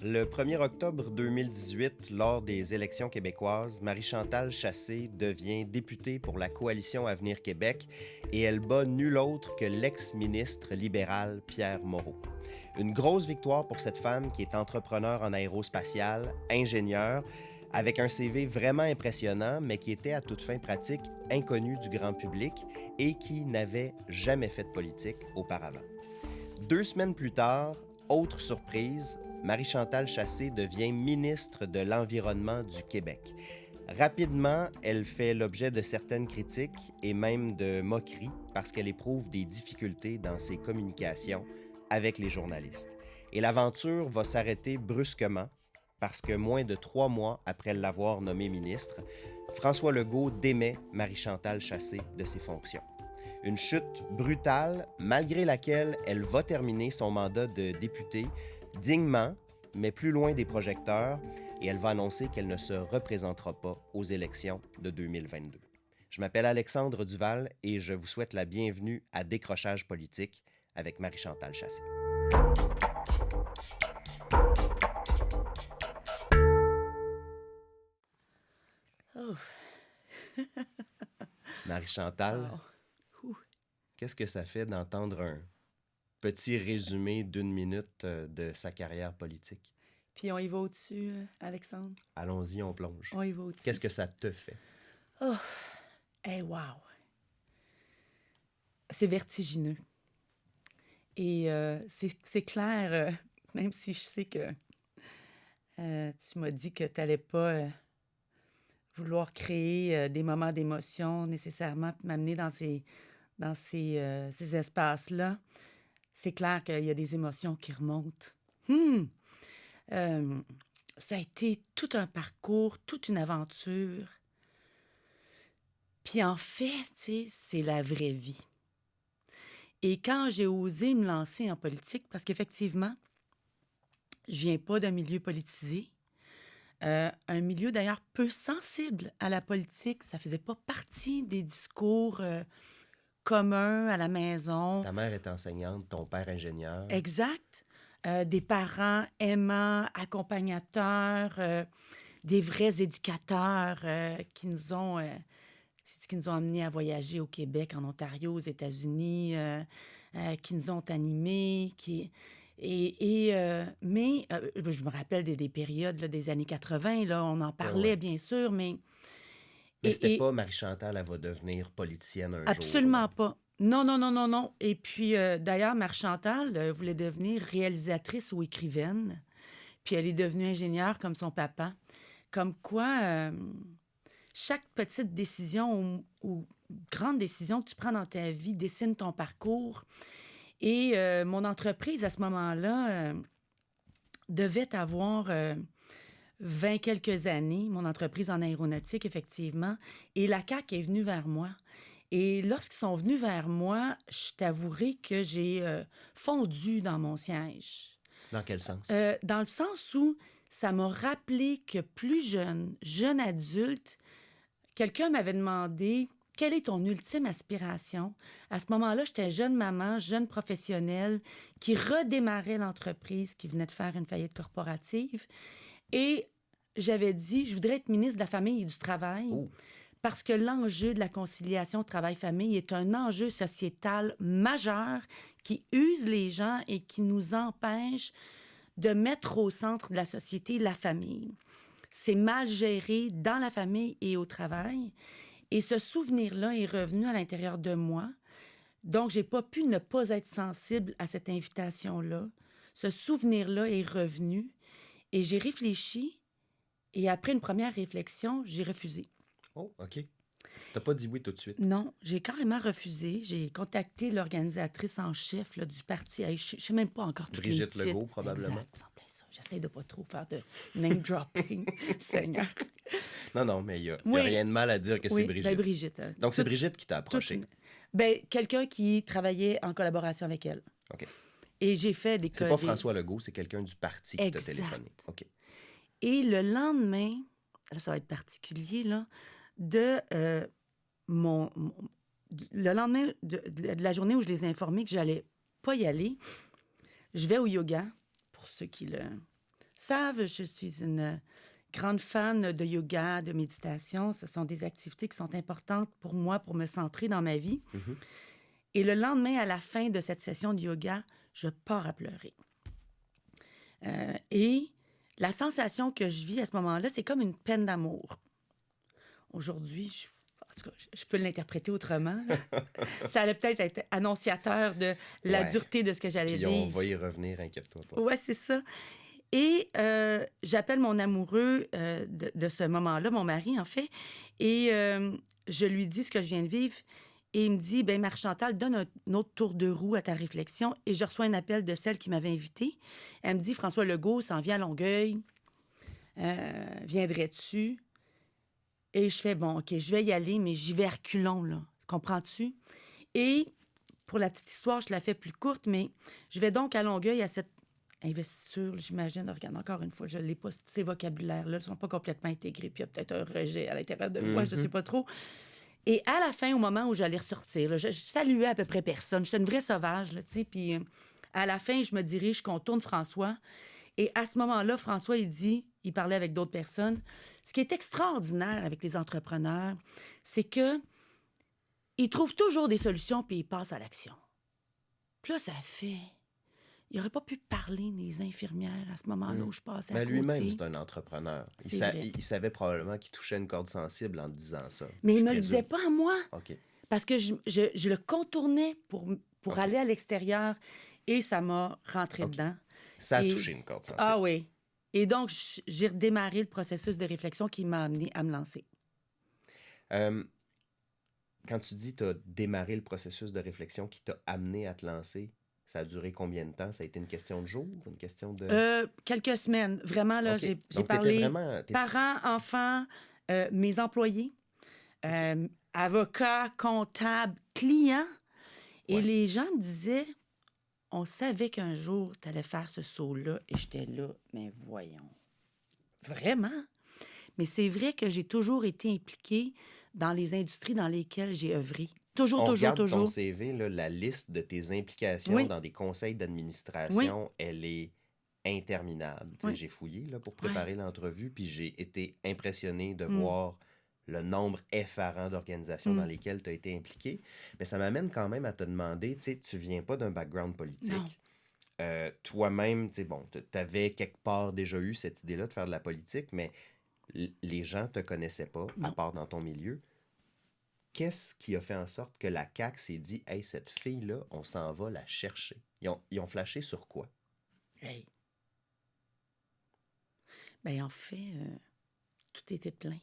Le 1er octobre 2018, lors des élections québécoises, Marie-Chantal Chassé devient députée pour la Coalition Avenir Québec et elle bat nul autre que l'ex-ministre libéral Pierre Moreau. Une grosse victoire pour cette femme qui est entrepreneur en aérospatial, ingénieure, avec un CV vraiment impressionnant, mais qui était à toute fin pratique inconnu du grand public et qui n'avait jamais fait de politique auparavant. 2 semaines plus tard, autre surprise, Marie-Chantal Chassé devient ministre de l'Environnement du Québec. Rapidement, elle fait l'objet de certaines critiques et même de moqueries parce qu'elle éprouve des difficultés dans ses communications avec les journalistes. Et l'aventure va s'arrêter brusquement parce que moins de 3 mois après l'avoir nommée ministre, François Legault démet Marie-Chantal Chassé de ses fonctions. Une chute brutale, malgré laquelle elle va terminer son mandat de députée dignement, mais plus loin des projecteurs, et elle va annoncer qu'elle ne se représentera pas aux élections de 2022. Je m'appelle Alexandre Duval et je vous souhaite la bienvenue à Décrochage politique avec Marie-Chantal Chassé. Oh. Marie-Chantal, Ouh. qu'est-ce que ça fait d'entendre un petit résumé d'1 minute de sa carrière politique? Puis on y va au-dessus, Alexandre. Allons-y, on plonge. On y va au-dessus. Qu'est-ce que ça te fait? Oh, hey, wow! C'est vertigineux. Et c'est clair, même si je sais que tu m'as dit que tu n'allais pas vouloir créer des moments d'émotion nécessairement, puis m'amener dans ces espaces-là. C'est clair qu'il y a des émotions qui remontent. Ça a été tout un parcours, toute une aventure. Puis en fait, tu sais, c'est la vraie vie. Et quand j'ai osé me lancer en politique, parce qu'effectivement, je viens pas d'un milieu politisé, un milieu d'ailleurs peu sensible à la politique, ça faisait pas partie des discours communs à la maison. Ta mère est enseignante, ton père ingénieur. Exact. Des parents aimants, accompagnateurs, des vrais éducateurs qui nous ont amenés à voyager au Québec, en Ontario, aux États-Unis, qui nous ont animés, mais je me rappelle des périodes là, des années 80, là, on en parlait, Ouais. bien sûr, mais... Mais c'était pas Marie-Chantal, elle va devenir politicienne un jour. Absolument pas. Non. Et puis, d'ailleurs, Marie-Chantal voulait devenir réalisatrice ou écrivaine. Puis elle est devenue ingénieure comme son papa. Comme quoi, chaque petite décision ou grande décision que tu prends dans ta vie dessine ton parcours. Et mon entreprise, à ce moment-là, devait avoir 20 quelques années, mon entreprise en aéronautique, effectivement. Et la CAQ est venue vers moi. Et lorsqu'ils sont venus vers moi, je t'avouerai que j'ai fondu dans mon siège. Dans quel sens? Dans le sens où ça m'a rappelé que plus jeune adulte, quelqu'un m'avait demandé « Quelle est ton ultime aspiration? » À ce moment-là, j'étais jeune maman, jeune professionnelle qui redémarrait l'entreprise, qui venait de faire une faillite corporative. Et j'avais dit « Je voudrais être ministre de la Famille et du Travail. » Oh. Parce que l'enjeu de la conciliation travail-famille est un enjeu sociétal majeur qui use les gens et qui nous empêche de mettre au centre de la société la famille. C'est mal géré dans la famille et au travail. Et ce souvenir-là est revenu à l'intérieur de moi. Donc, j'ai pas pu ne pas être sensible à cette invitation-là. Ce souvenir-là est revenu et j'ai réfléchi. Et après une première réflexion, j'ai refusé. Oh, OK. T'as pas dit oui tout de suite? Non, j'ai carrément refusé. J'ai contacté l'organisatrice en chef là, du parti. Hey, je ne sais même pas encore tous les Brigitte titres. Legault, probablement. Exact, ça me plaît ça. J'essaie de pas trop faire de name-dropping, Seigneur. Non, mais il y a Oui. rien de mal à dire que c'est Brigitte. Ben Brigitte. Donc, c'est Brigitte qui t'a approché. Quelqu'un qui travaillait en collaboration avec elle. OK. Et j'ai fait des... C'est pas François Legault, c'est quelqu'un du parti qui t'a téléphoné. OK. Et le lendemain, là, ça va être particulier, là, le lendemain de la journée où je les ai informés que j'allais pas y aller, je vais au yoga, pour ceux qui le savent, je suis une grande fan de yoga, de méditation. Ce sont des activités qui sont importantes pour moi, pour me centrer dans ma vie. Mhm. Et le lendemain, à la fin de cette session de yoga, je pars à pleurer. Et la sensation que je vis à ce moment-là, c'est comme une peine d'amour. Aujourd'hui, en tout cas, je peux l'interpréter autrement. Ça allait peut-être être annonciateur de la Ouais. dureté de ce que j'allais Puis vivre. on va y revenir, inquiète-toi pas. Ouais, c'est ça. Et j'appelle mon amoureux de ce moment-là, mon mari, en fait, et je lui dis ce que je viens de vivre. Et il me dit, ben Marie-Chantal, donne un autre tour de roue à ta réflexion. Et je reçois un appel de celle qui m'avait invitée. Elle me dit, François Legault s'en vient à Longueuil. Viendrais-tu? Et je fais, bon, OK, je vais y aller, mais j'y vais à reculons, là. Comprends-tu? Et pour la petite histoire, je la fais plus courte, mais je vais donc à Longueuil à cette investiture, j'imagine. Regarde, encore une fois, je ne l'ai pas, ces vocabulaires-là ne sont pas complètement intégrés, puis il y a peut-être un rejet à l'intérieur de moi, je ne sais pas trop. Et à la fin, au moment où j'allais ressortir, là, je saluais à peu près personne. J'étais une vraie sauvage, là, tu sais, puis à la fin, je me dirige, je contourne François. Et à ce moment-là, François, il parlait avec d'autres personnes. Ce qui est extraordinaire avec les entrepreneurs, c'est que ils trouvent toujours des solutions puis ils passent à l'action. Puis là, ça fait... Il n'aurait pas pu parler des infirmières à ce moment-là où je passais à Ben côté. lui-même, c'est un entrepreneur. C'est vrai. Il savait probablement qu'il touchait une corde sensible en disant ça. Mais je il me le présume. disait pas à moi. OK. Parce que je le contournais pour OK. aller à l'extérieur et ça m'a rentré OK. dedans. Ça a Et- touché une corde sensible. Ah oui. Et donc, j'ai redémarré le processus de réflexion qui m'a amené à me lancer. Quand tu dis tu as démarré le processus de réflexion qui t'a amené à te lancer, ça a duré combien de temps? Ça a été une question de jours? Une question de... Quelques semaines. Vraiment, là, OK. j'ai Donc, t'étais parlé vraiment... parents, enfants, mes employés, avocats, comptables, clients. Et Ouais. les gens me disaient, on savait qu'un jour, tu allais faire ce saut-là. Et j'étais là, mais voyons. Vraiment? Mais c'est vrai que j'ai toujours été impliquée dans les industries dans lesquelles j'ai œuvré. Toujours, On toujours, regarde ton toujours. CV, là, la liste de tes implications Oui. dans des conseils d'administration, elle est interminable. Tu sais, Oui. j'ai fouillé là, pour préparer l'entrevue, puis j'ai été impressionné de voir le nombre effarant d'organisations dans lesquelles tu as été impliqué. Mais ça m'amène quand même à te demander, tu sais, tu viens pas d'un background politique. Toi-même, tu sais, bon, tu avais quelque part déjà eu cette idée-là de faire de la politique, mais les gens te connaissaient pas, à Non. part dans ton milieu. Qu'est-ce qui a fait en sorte que la CAQ s'est dit « Hey, cette fille-là, on s'en va la chercher ». Ils ont flashé sur quoi? Hey. Ben en fait, tout était plein.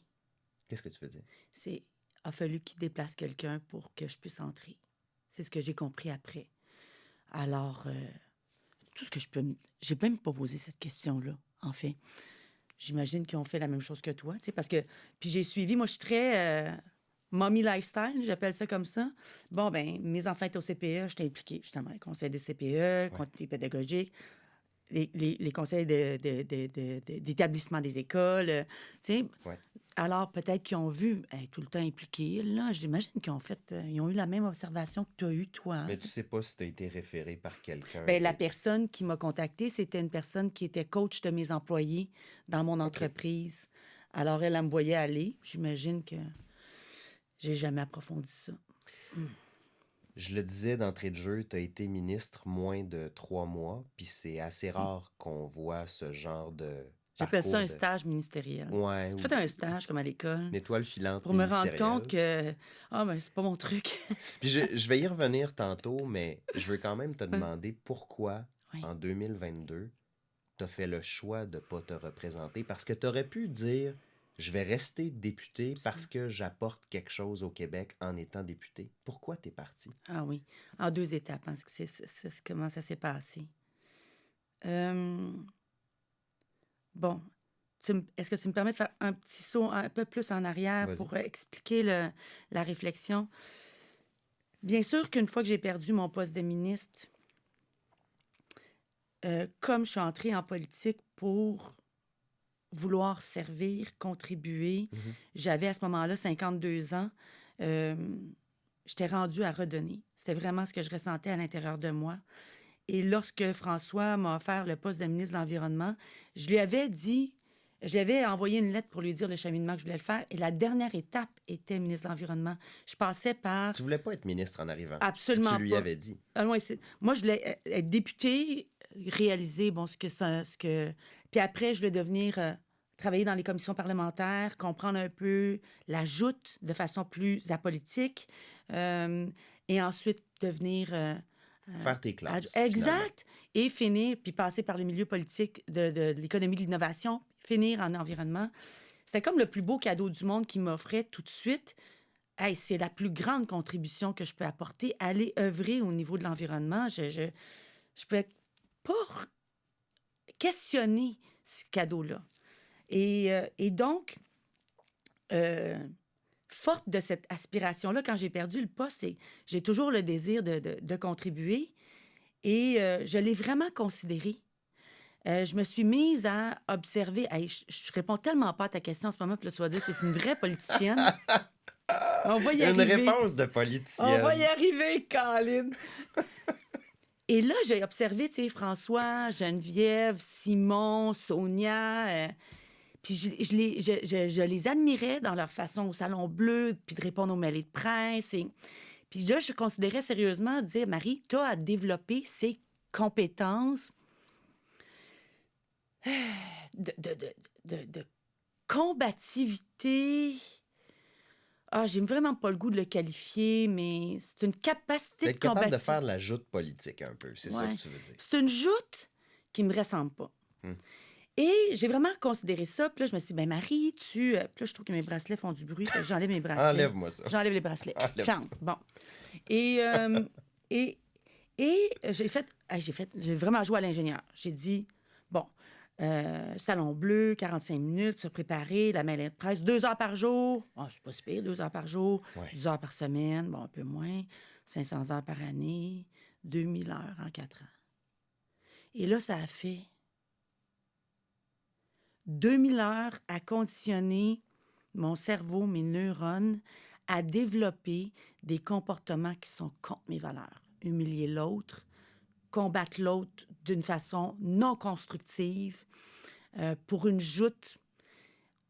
Qu'est-ce que tu veux dire? Il a fallu qu'il déplace quelqu'un pour que je puisse entrer. C'est ce que j'ai compris après. Alors, tout ce que je peux... J'ai même pas posé cette question-là, en fait. J'imagine qu'ils ont fait la même chose que toi, tu sais, parce que... Puis j'ai suivi, moi, je suis très... mommy lifestyle, j'appelle ça comme ça. Bon, ben mes enfants étaient au CPE, j'étais impliquée, justement, le conseil des CPE, conseil pédagogique, les conseils d'établissement des écoles, tu sais. Ouais. Alors, peut-être qu'ils ont vu, tout le temps impliqué. Là, j'imagine qu'ils ont fait... ils ont eu la même observation que tu as eue, toi. Mais tu sais pas si tu as été référé par quelqu'un. Ben, la personne qui m'a contactée, c'était une personne qui était coach de mes employés dans mon entreprise. Alors, elle me voyait aller. J'imagine que j'ai jamais approfondi ça. Je le disais d'entrée de jeu, tu as été ministre moins de 3 mois, puis c'est assez rare qu'on voit ce genre de J'appelle ça un parcours de... stage ministériel. Ouais, J'ai fait un stage comme à l'école une étoile filante pour me rendre ministérielle. compte que ben c'est pas mon truc. Puis je vais y revenir tantôt, mais je veux quand même te demander pourquoi, Oui. en 2022, tu as fait le choix de ne pas te représenter. Parce que tu aurais pu dire, je vais rester député parce que j'apporte quelque chose au Québec en étant député. Pourquoi tu es parti? Ah oui, en 2 étapes, hein, c'est comment ça s'est passé. Bon, est-ce que tu me permets de faire un petit saut un peu plus en arrière Vas-y. pour expliquer la réflexion? Bien sûr qu'une fois que j'ai perdu mon poste de ministre, comme je suis entrée en politique pour vouloir servir, contribuer, j'avais à ce moment-là 52 ans, j'étais rendue à redonner. C'était vraiment ce que je ressentais à l'intérieur de moi. Et lorsque François m'a offert le poste de ministre de l'Environnement, je lui avais dit, je lui avais envoyé une lettre pour lui dire le cheminement que je voulais le faire. Et la dernière étape était ministre de l'Environnement. Je passais par Tu voulais pas être ministre en arrivant. Puis tu absolument lui pas. avais dit. Ah, ouais, moi, je voulais être députée, réaliser bon, Puis après, je voulais devenir. Travailler dans les commissions parlementaires, comprendre un peu la joute de façon plus apolitique, et ensuite devenir. Faire tes classes, finalement. Exact. Et finir, puis passer par le milieu politique de l'économie de l'innovation, finir en environnement. C'était comme le plus beau cadeau du monde qu'il m'offrait tout de suite. Hey, c'est la plus grande contribution que je peux apporter, aller œuvrer au niveau de l'environnement. Je pouvais pas questionner ce cadeau-là. Et donc, forte de cette aspiration-là, quand j'ai perdu le poste, j'ai toujours le désir de contribuer. Et je l'ai vraiment considéré. Je me suis mise à observer. Hey, je réponds tellement pas à ta question en ce moment, puis là, tu vas dire que c'est une vraie politicienne. On va y Une arriver. réponse de On politicienne. va y arriver, Colin. Et là, j'ai observé, tu sais, François, Geneviève, Simon, Sonia. Puis je les admirais dans leur façon au Salon Bleu, puis de répondre aux mails de presse. Puis là, je considérais sérieusement dire, Marie, tu as à développer ces compétences de combativité. Ah, j'ai vraiment pas le goût de le qualifier, mais c'est une capacité D'être de capable de combativité. faire de la joute politique un peu, c'est ça Ouais. que tu veux dire. C'est une joute qui me ressemble pas. Et j'ai vraiment considéré ça. Puis là, je me suis dit, ben Marie, Puis là, je trouve que mes bracelets font du bruit. Fait que j'enlève mes bracelets. Enlève-moi ça. J'enlève les bracelets. Enlève Chante. ça. Bon. Et, j'ai vraiment joué à l'ingénieur. J'ai dit, bon, Salon Bleu, 45 minutes, se préparer, la mêlée de presse, 2 heures par jour. Oh, c'est pas si pire, 2 heures par jour, Ouais. 10 heures par semaine, bon, un peu moins, 500 heures par année, 2000 heures en 4 ans. Et là, ça a fait 2000 heures à conditionner mon cerveau, mes neurones, à développer des comportements qui sont contre mes valeurs. Humilier l'autre, combattre l'autre d'une façon non constructive, pour une joute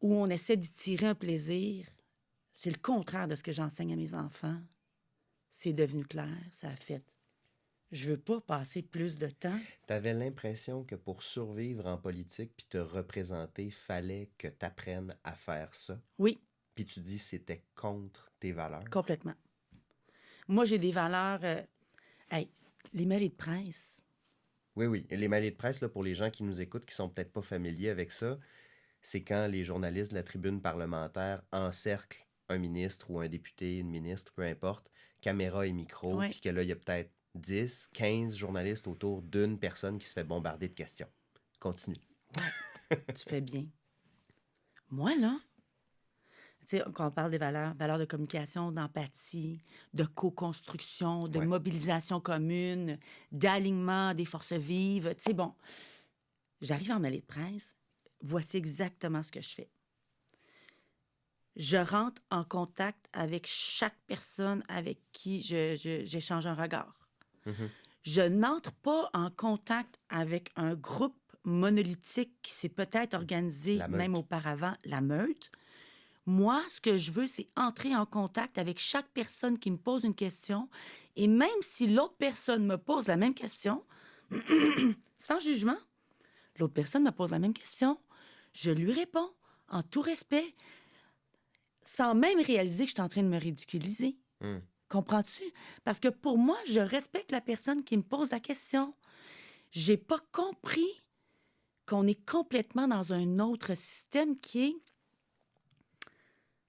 où on essaie d'y tirer un plaisir. C'est le contraire de ce que j'enseigne à mes enfants. C'est devenu clair, ça a fait. Je veux pas passer plus de temps. T'avais l'impression que pour survivre en politique puis te représenter, fallait que t'apprennes à faire ça. Oui, Puis tu dis c'était contre tes valeurs. complètement. Moi, j'ai des valeurs... hey, les mêlées de presse. Oui, oui. Et les mêlées de presse, là, pour les gens qui nous écoutent, qui sont peut-être pas familiers avec ça, c'est quand les journalistes de la tribune parlementaire encerclent un ministre ou un député, une ministre, peu importe, caméra et micro, Ouais. puis que là, il y a peut-être 10, 15 journalistes autour d'une personne qui se fait bombarder de questions. Continue. Tu fais bien. Moi, là, tu sais, quand on parle des valeurs de communication, d'empathie, de co-construction, de Ouais. mobilisation commune, d'alignement des forces vives, tu sais, bon, j'arrive en mêlée de presse, voici exactement ce que je fais. Je rentre en contact avec chaque personne avec qui j'échange un regard. Mhm. Je n'entre pas en contact avec un groupe monolithique qui s'est peut-être organisé La meute. même auparavant, la meute. Moi, ce que je veux, c'est entrer en contact avec chaque personne qui me pose une question. Et même si l'autre personne me pose la même question, sans jugement, l'autre personne me pose la même question, je lui réponds en tout respect, sans même réaliser que je suis en train de me ridiculiser. Mm. Comprends-tu? Parce que pour moi, je respecte la personne qui me pose la question. J'ai pas compris qu'on est complètement dans un autre système qui est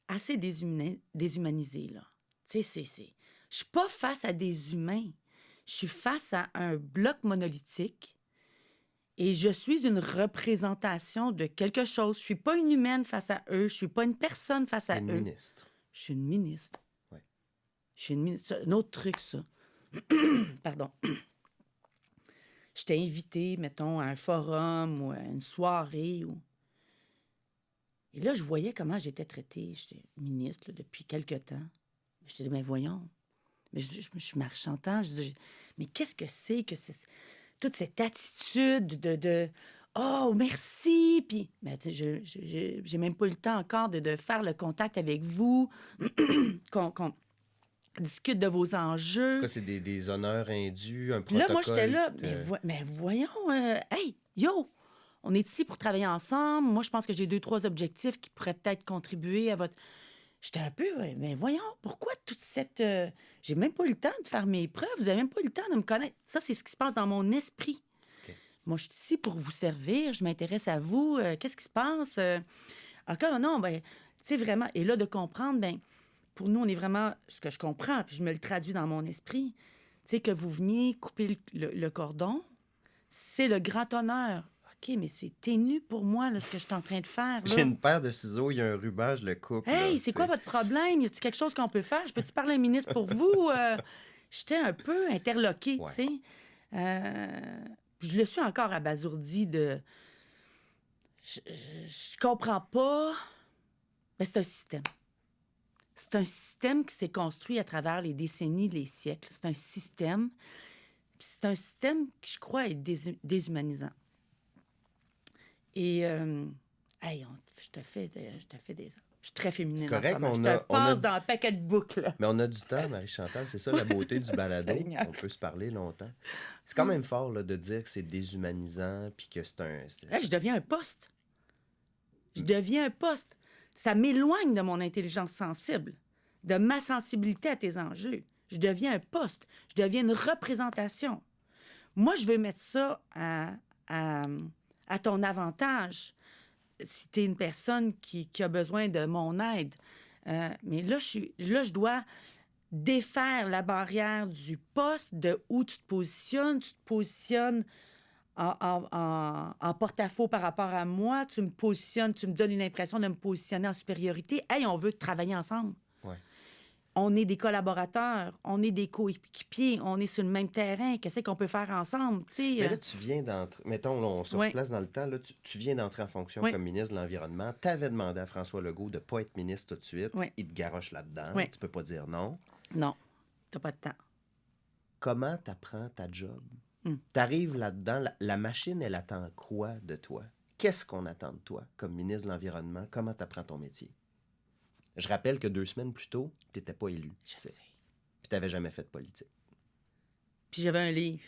assez déshumanisé, là. Tu sais, je suis pas face à des humains. Je suis face à un bloc monolithique et je suis une représentation de quelque chose. Je suis pas une humaine face à eux. Je suis pas une personne face à Une eux. ministre. Je suis une ministre. Ouais. Je suis une ministre. C'est un autre truc, ça. Pardon. J'étais invitée, mettons, à un forum ou à une soirée. Et là, je voyais comment j'étais traitée. J'étais ministre là, depuis quelque temps. J'étais dit, mais voyons, Mais je suis Marie Chantal. Mais qu'est-ce que c'est que toute cette attitude de oh, merci! Puis, mais j'ai même pas eu le temps encore de faire le contact avec vous, qu'on discute de vos C'est enjeux. quoi, c'est des honneurs indus, un Puis là, moi, j'étais protocole là, qui te... mais voyons, hey, yo, on est ici pour travailler ensemble. Moi, je pense que j'ai 2-3 objectifs qui pourraient peut-être contribuer à votre... J'étais un peu, mais voyons, pourquoi toute cette... J'ai même pas eu le temps de faire mes preuves, vous avez même pas eu le temps de me connaître. Ça, c'est ce qui se passe dans mon esprit. OK. Moi, je suis ici pour vous servir, je m'intéresse à vous, qu'est-ce qui se passe? Encore, non, ben, tu sais, vraiment, et là, de comprendre, ben, pour nous, on est vraiment, ce que je comprends, puis je me le traduis dans mon esprit, tu sais, que vous veniez couper le cordon, c'est le grand honneur. OK, mais c'est ténu pour moi, là, ce que je suis en train de faire, J'ai là. une paire de ciseaux, il y a un ruban, je le coupe, là, Hey, c'est tu quoi sais. votre problème? Y a-t-il quelque chose qu'on peut faire? Je peux-tu parler à un ministre pour vous? J'étais un peu interloquée, tu Ouais. sais. Je le suis encore abasourdie de... Je comprends pas, mais c'est un système. C'est un système qui s'est construit à travers les décennies, les siècles. C'est un système. Puis c'est un système qui, je crois, est déshumanisant. Et, hey, je te fais des... Je suis très féminine C'est en ce correct, moment. Je on te a passe dans un paquet de boucles, là. Mais on a du temps, Marie-Chantal, c'est ça la beauté du balado. Seigneur. On peut se parler longtemps. C'est quand même fort là, de dire que c'est déshumanisant, puis que c'est un... Hey, je deviens un poste. Je deviens un poste. Ça m'éloigne de mon intelligence sensible, de ma sensibilité à tes enjeux. Je deviens un poste. Je deviens une représentation. Moi, je veux mettre ça à ton avantage si tu es une personne qui a besoin de mon aide. Mais là, je dois défaire la barrière du poste, de où tu te positionnes. Tu te positionnes en porte-à-faux par rapport à moi. Tu me positionnes, tu me donnes une impression de me positionner en supériorité. Hey, on veut travailler ensemble. Ouais. On est des collaborateurs, on est des coéquipiers, on est sur le même terrain. Qu'est-ce qu'on peut faire ensemble? Tu sais, Mais là, tu viens d'entrer... Mettons, là, on se Ouais. replace dans le temps. Là, tu viens d'entrer en fonction Ouais. comme ministre de l'Environnement. Tu avais demandé à François Legault de ne pas être ministre tout de suite. Ouais. Il te garoche là-dedans. Ouais. Tu peux pas dire non. Non, t'as pas de temps. Comment tu apprends ta job? Hmm. Tu arrives là-dedans, la machine, elle attend quoi de toi? Qu'est-ce qu'on attend de toi comme ministre de l'Environnement? Comment tu apprends ton métier? Je rappelle que 2 semaines plus tôt, tu n'étais pas élu. Je tu sais. sais. Puis tu n'avais jamais fait de politique. Puis j'avais un livre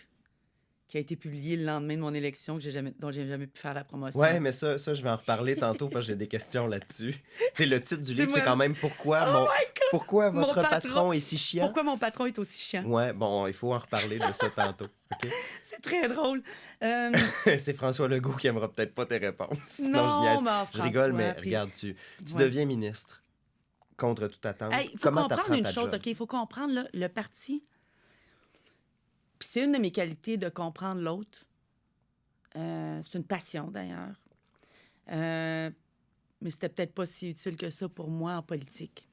qui a été publié le lendemain de mon élection dont j'ai jamais pu faire la promotion. Ouais, mais ça, je vais en reparler tantôt parce que j'ai des questions là-dessus. Tu sais, le titre du livre, moi- c'est quand même Pourquoi, Oh my God! pourquoi Mon votre patron. patron est si chiant? Pourquoi mon patron est aussi chiant? Ouais, bon, il faut en reparler de ça tantôt. OK? C'est très drôle. C'est François Legault qui aimera peut-être pas tes réponses. Sinon, Non, je niaise. mais Je rigole, François, mais puis- regarde, tu Ouais. deviens ministre contre toute attente. Hey, il faut Comment comprendre t'apprends une ta chose, job? OK? Il faut comprendre, là, le parti. Puis c'est une de mes qualités de comprendre l'autre. C'est une passion, d'ailleurs. Mais c'était peut-être pas si utile que ça pour moi en politique.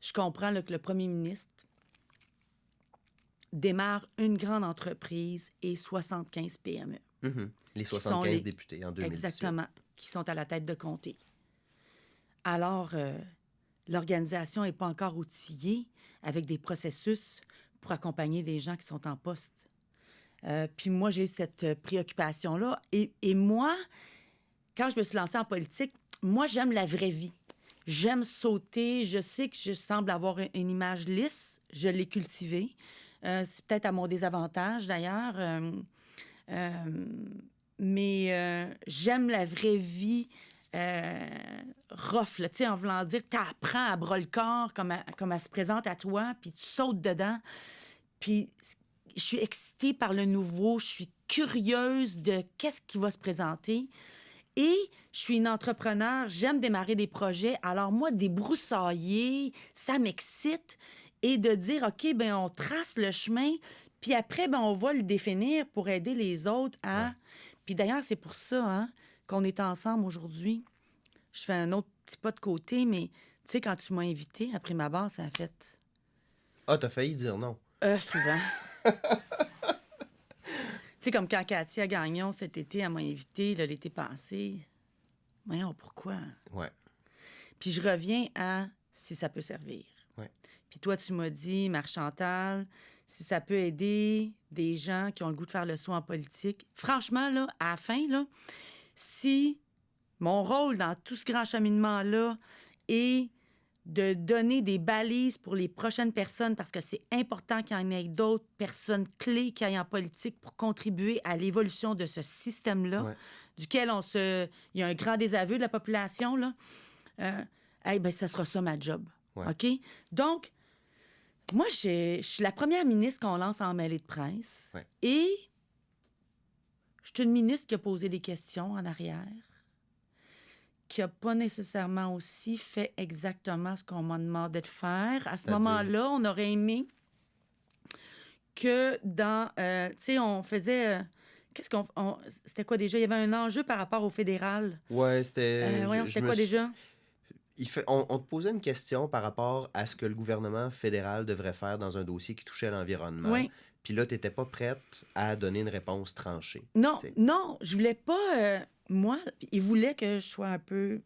Je comprends là, que le premier ministre démarre une grande entreprise et 75 PME. Mhm. Les Qui sont 75 les- députés en 2018. Exactement, qui sont à la tête de comté. Alors, l'organisation n'est pas encore outillée avec des processus pour accompagner des gens qui sont en poste. Puis moi, j'ai cette préoccupation-là. Et moi, quand je me suis lancée en politique, moi, j'aime la vraie vie. J'aime sauter. Je sais que je semble avoir une image lisse. Je l'ai cultivée. C'est peut-être à mon désavantage, d'ailleurs. Mais j'aime la vraie vie rough, là, tu sais, en voulant dire, t'apprends à bras-le-corps comme elle se présente à toi, puis tu sautes dedans. Puis je suis excitée par le nouveau, je suis curieuse de qu'est-ce qui va se présenter. Et je suis une entrepreneur, j'aime démarrer des projets. Alors moi, débroussailler, ça m'excite. Et de dire, OK, ben on trace le chemin, puis après, ben on va le définir pour aider les autres à... Ouais. Puis d'ailleurs, c'est pour ça hein, qu'on est ensemble aujourd'hui. Je fais un autre petit pas de côté, mais tu sais, quand tu m'as invité, après ma barre, ça a fait... Ah, t'as failli dire non. Souvent. Tu sais, comme quand Katia Gagnon, cet été, elle m'a invité, là, l'été passé. Voyons, pourquoi? Ouais. Puis je reviens à si ça peut servir. Ouais. Puis toi, tu m'as dit, Marie-Chantal, si ça peut aider des gens qui ont le goût de faire le saut en politique. Franchement, là, à la fin, là, si mon rôle dans tout ce grand cheminement-là est de donner des balises pour les prochaines personnes, parce que c'est important qu'il y en ait d'autres personnes clés qui aillent en politique pour contribuer à l'évolution de ce système-là, Ouais. duquel il y a un grand désaveu de la population, là. Ça sera ça ma job. Ouais. OK? Donc, moi, je suis la première ministre qu'on lance en mêlée de presse. Ouais. Et je suis une ministre qui a posé des questions en arrière, qui n'a pas nécessairement aussi fait exactement ce qu'on m'a demandé de faire. À ce C'est-à-dire? moment-là, on aurait aimé que tu sais, on faisait... c'était quoi déjà? Il y avait un enjeu par rapport au fédéral. Ouais, c'était... Voyons, c'était quoi déjà? On te posait une question par rapport à ce que le gouvernement fédéral devrait faire dans un dossier qui touchait l'environnement. Oui. Puis là, tu n'étais pas prête à donner une réponse tranchée. Non, t'sais. non, je voulais pas... moi, il voulait que je sois un peu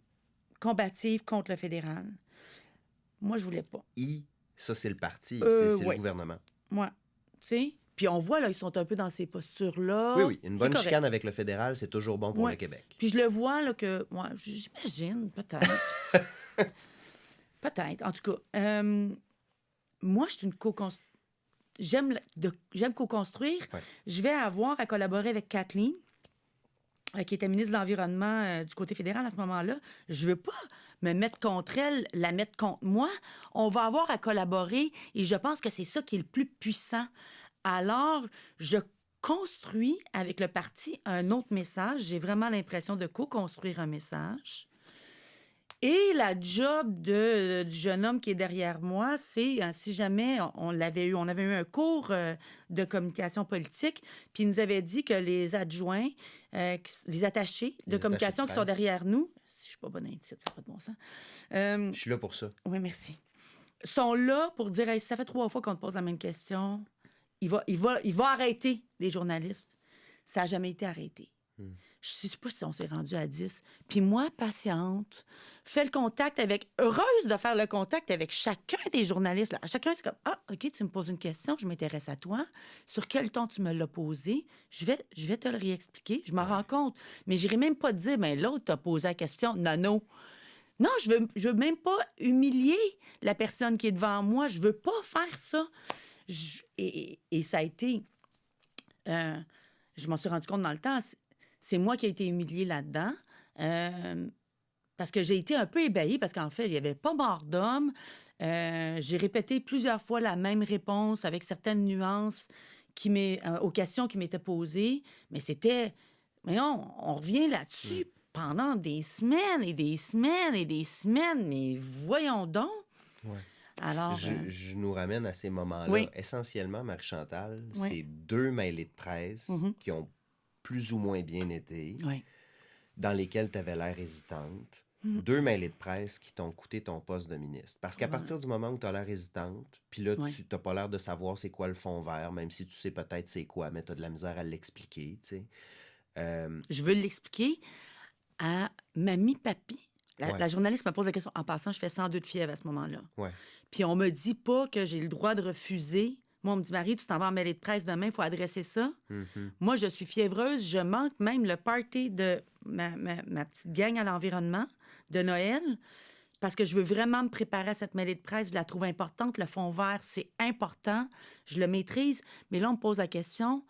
combative contre le fédéral. Moi, je voulais pas. Ça, c'est le parti, c'est ouais. le gouvernement. Moi, tu sais... Puis on voit, là, ils sont un peu dans ces postures-là. Oui, oui. Une bonne C'est correct. chicane avec le fédéral, c'est toujours bon pour Ouais. le Québec. Puis je le vois, là, que... Ouais, j'imagine, peut-être. Peut-être. En tout cas, moi, je suis une j'aime co-construire. Ouais. Je vais avoir à collaborer avec Kathleen, qui était ministre de l'Environnement du côté fédéral à ce moment-là. Je veux pas me mettre contre elle, la mettre contre moi. On va avoir à collaborer et je pense que c'est ça qui est le plus puissant. Alors, je construis avec le parti un autre message. J'ai vraiment l'impression de co-construire un message. Et la job du jeune homme qui est derrière moi, c'est, si jamais on avait eu un cours de communication politique, puis il nous avait dit que les adjoints, les attachés de communication attachés de qui sont presse. derrière nous, si je suis pas bonne à ça n'a pas de bon sens. Je suis là pour ça. Oui, merci. Sont là pour dire, hey, ça fait 3 fois qu'on te pose la même question. Il va arrêter les journalistes. Ça n'a jamais été arrêté. Je ne sais pas si on s'est rendu à 10. Puis moi, patiente, fais le contact heureuse de faire le contact avec chacun des journalistes. Là. Chacun, c'est comme, ah, OK, tu me poses une question, je m'intéresse à toi. Sur quel ton tu me l'as posé? Je vais te le réexpliquer. Je m'en rends compte. Mais je n'irai même pas te dire, ben l'autre t'a posé la question. Non, je veux même pas humilier la personne qui est devant moi. Je veux pas faire ça. Et ça a été... je m'en suis rendu compte dans le temps. C'est moi qui ai été humiliée là-dedans. Parce que j'ai été un peu ébahie, parce qu'en fait, il n'y avait pas mort d'homme. J'ai répété plusieurs fois la même réponse avec certaines nuances aux questions qui m'étaient posées. Mais c'était... Mais on revient là-dessus pendant des semaines et des semaines et des semaines. Mais voyons donc. Ouais. Alors, Je nous ramène à ces moments-là. Oui. Essentiellement, Marie-Chantal, Oui. c'est 2 mêlées de presse qui ont plus ou moins bien été, oui. dans lesquelles tu avais l'air hésitante. 2 mêlées de presse qui t'ont coûté ton poste de ministre. Parce qu'à partir du moment où tu as l'air hésitante, puis là, Ouais. tu n'as pas l'air de savoir c'est quoi le fond vert, même si tu sais peut-être c'est quoi, mais tu as de la misère à l'expliquer, tu sais. Je veux l'expliquer à Mamie Papi. Ouais. La journaliste me pose la question. En passant, je fais 102 de fièvre à ce moment-là. Ouais. Puis on me dit pas que j'ai le droit de refuser. Moi, on me dit, Marie, tu t'en vas en mêlée de presse demain, il faut adresser ça. Moi, je suis fiévreuse. Je manque même le party de ma petite gang à l'environnement de Noël parce que je veux vraiment me préparer à cette mêlée de presse. Je la trouve importante. Le fond vert, c'est important. Je le maîtrise. Mais là, on me pose la question...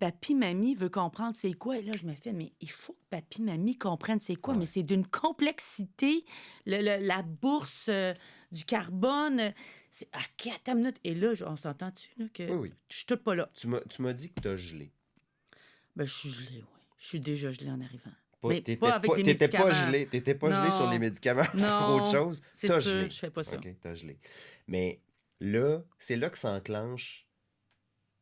Papi, mamie veut comprendre c'est quoi. Et là, je me fais, mais il faut que papi, mamie comprennent c'est quoi. Ouais. Mais c'est d'une complexité. La bourse du carbone. C'est... OK, attends une minute. Et là, on s'entend-tu là, que Oui, oui. je suis toute pas là? Tu m'as dit que tu as gelé. Ben, je suis gelée, oui. Je suis déjà gelée en arrivant. Pas, Mais t'étais pas avec des médicaments. T'étais pas gelé sur les médicaments, sur autre chose. c'est T'as sûr, gelé. je fais pas ça. OK, t'as gelé. Mais là, c'est là que s'enclenche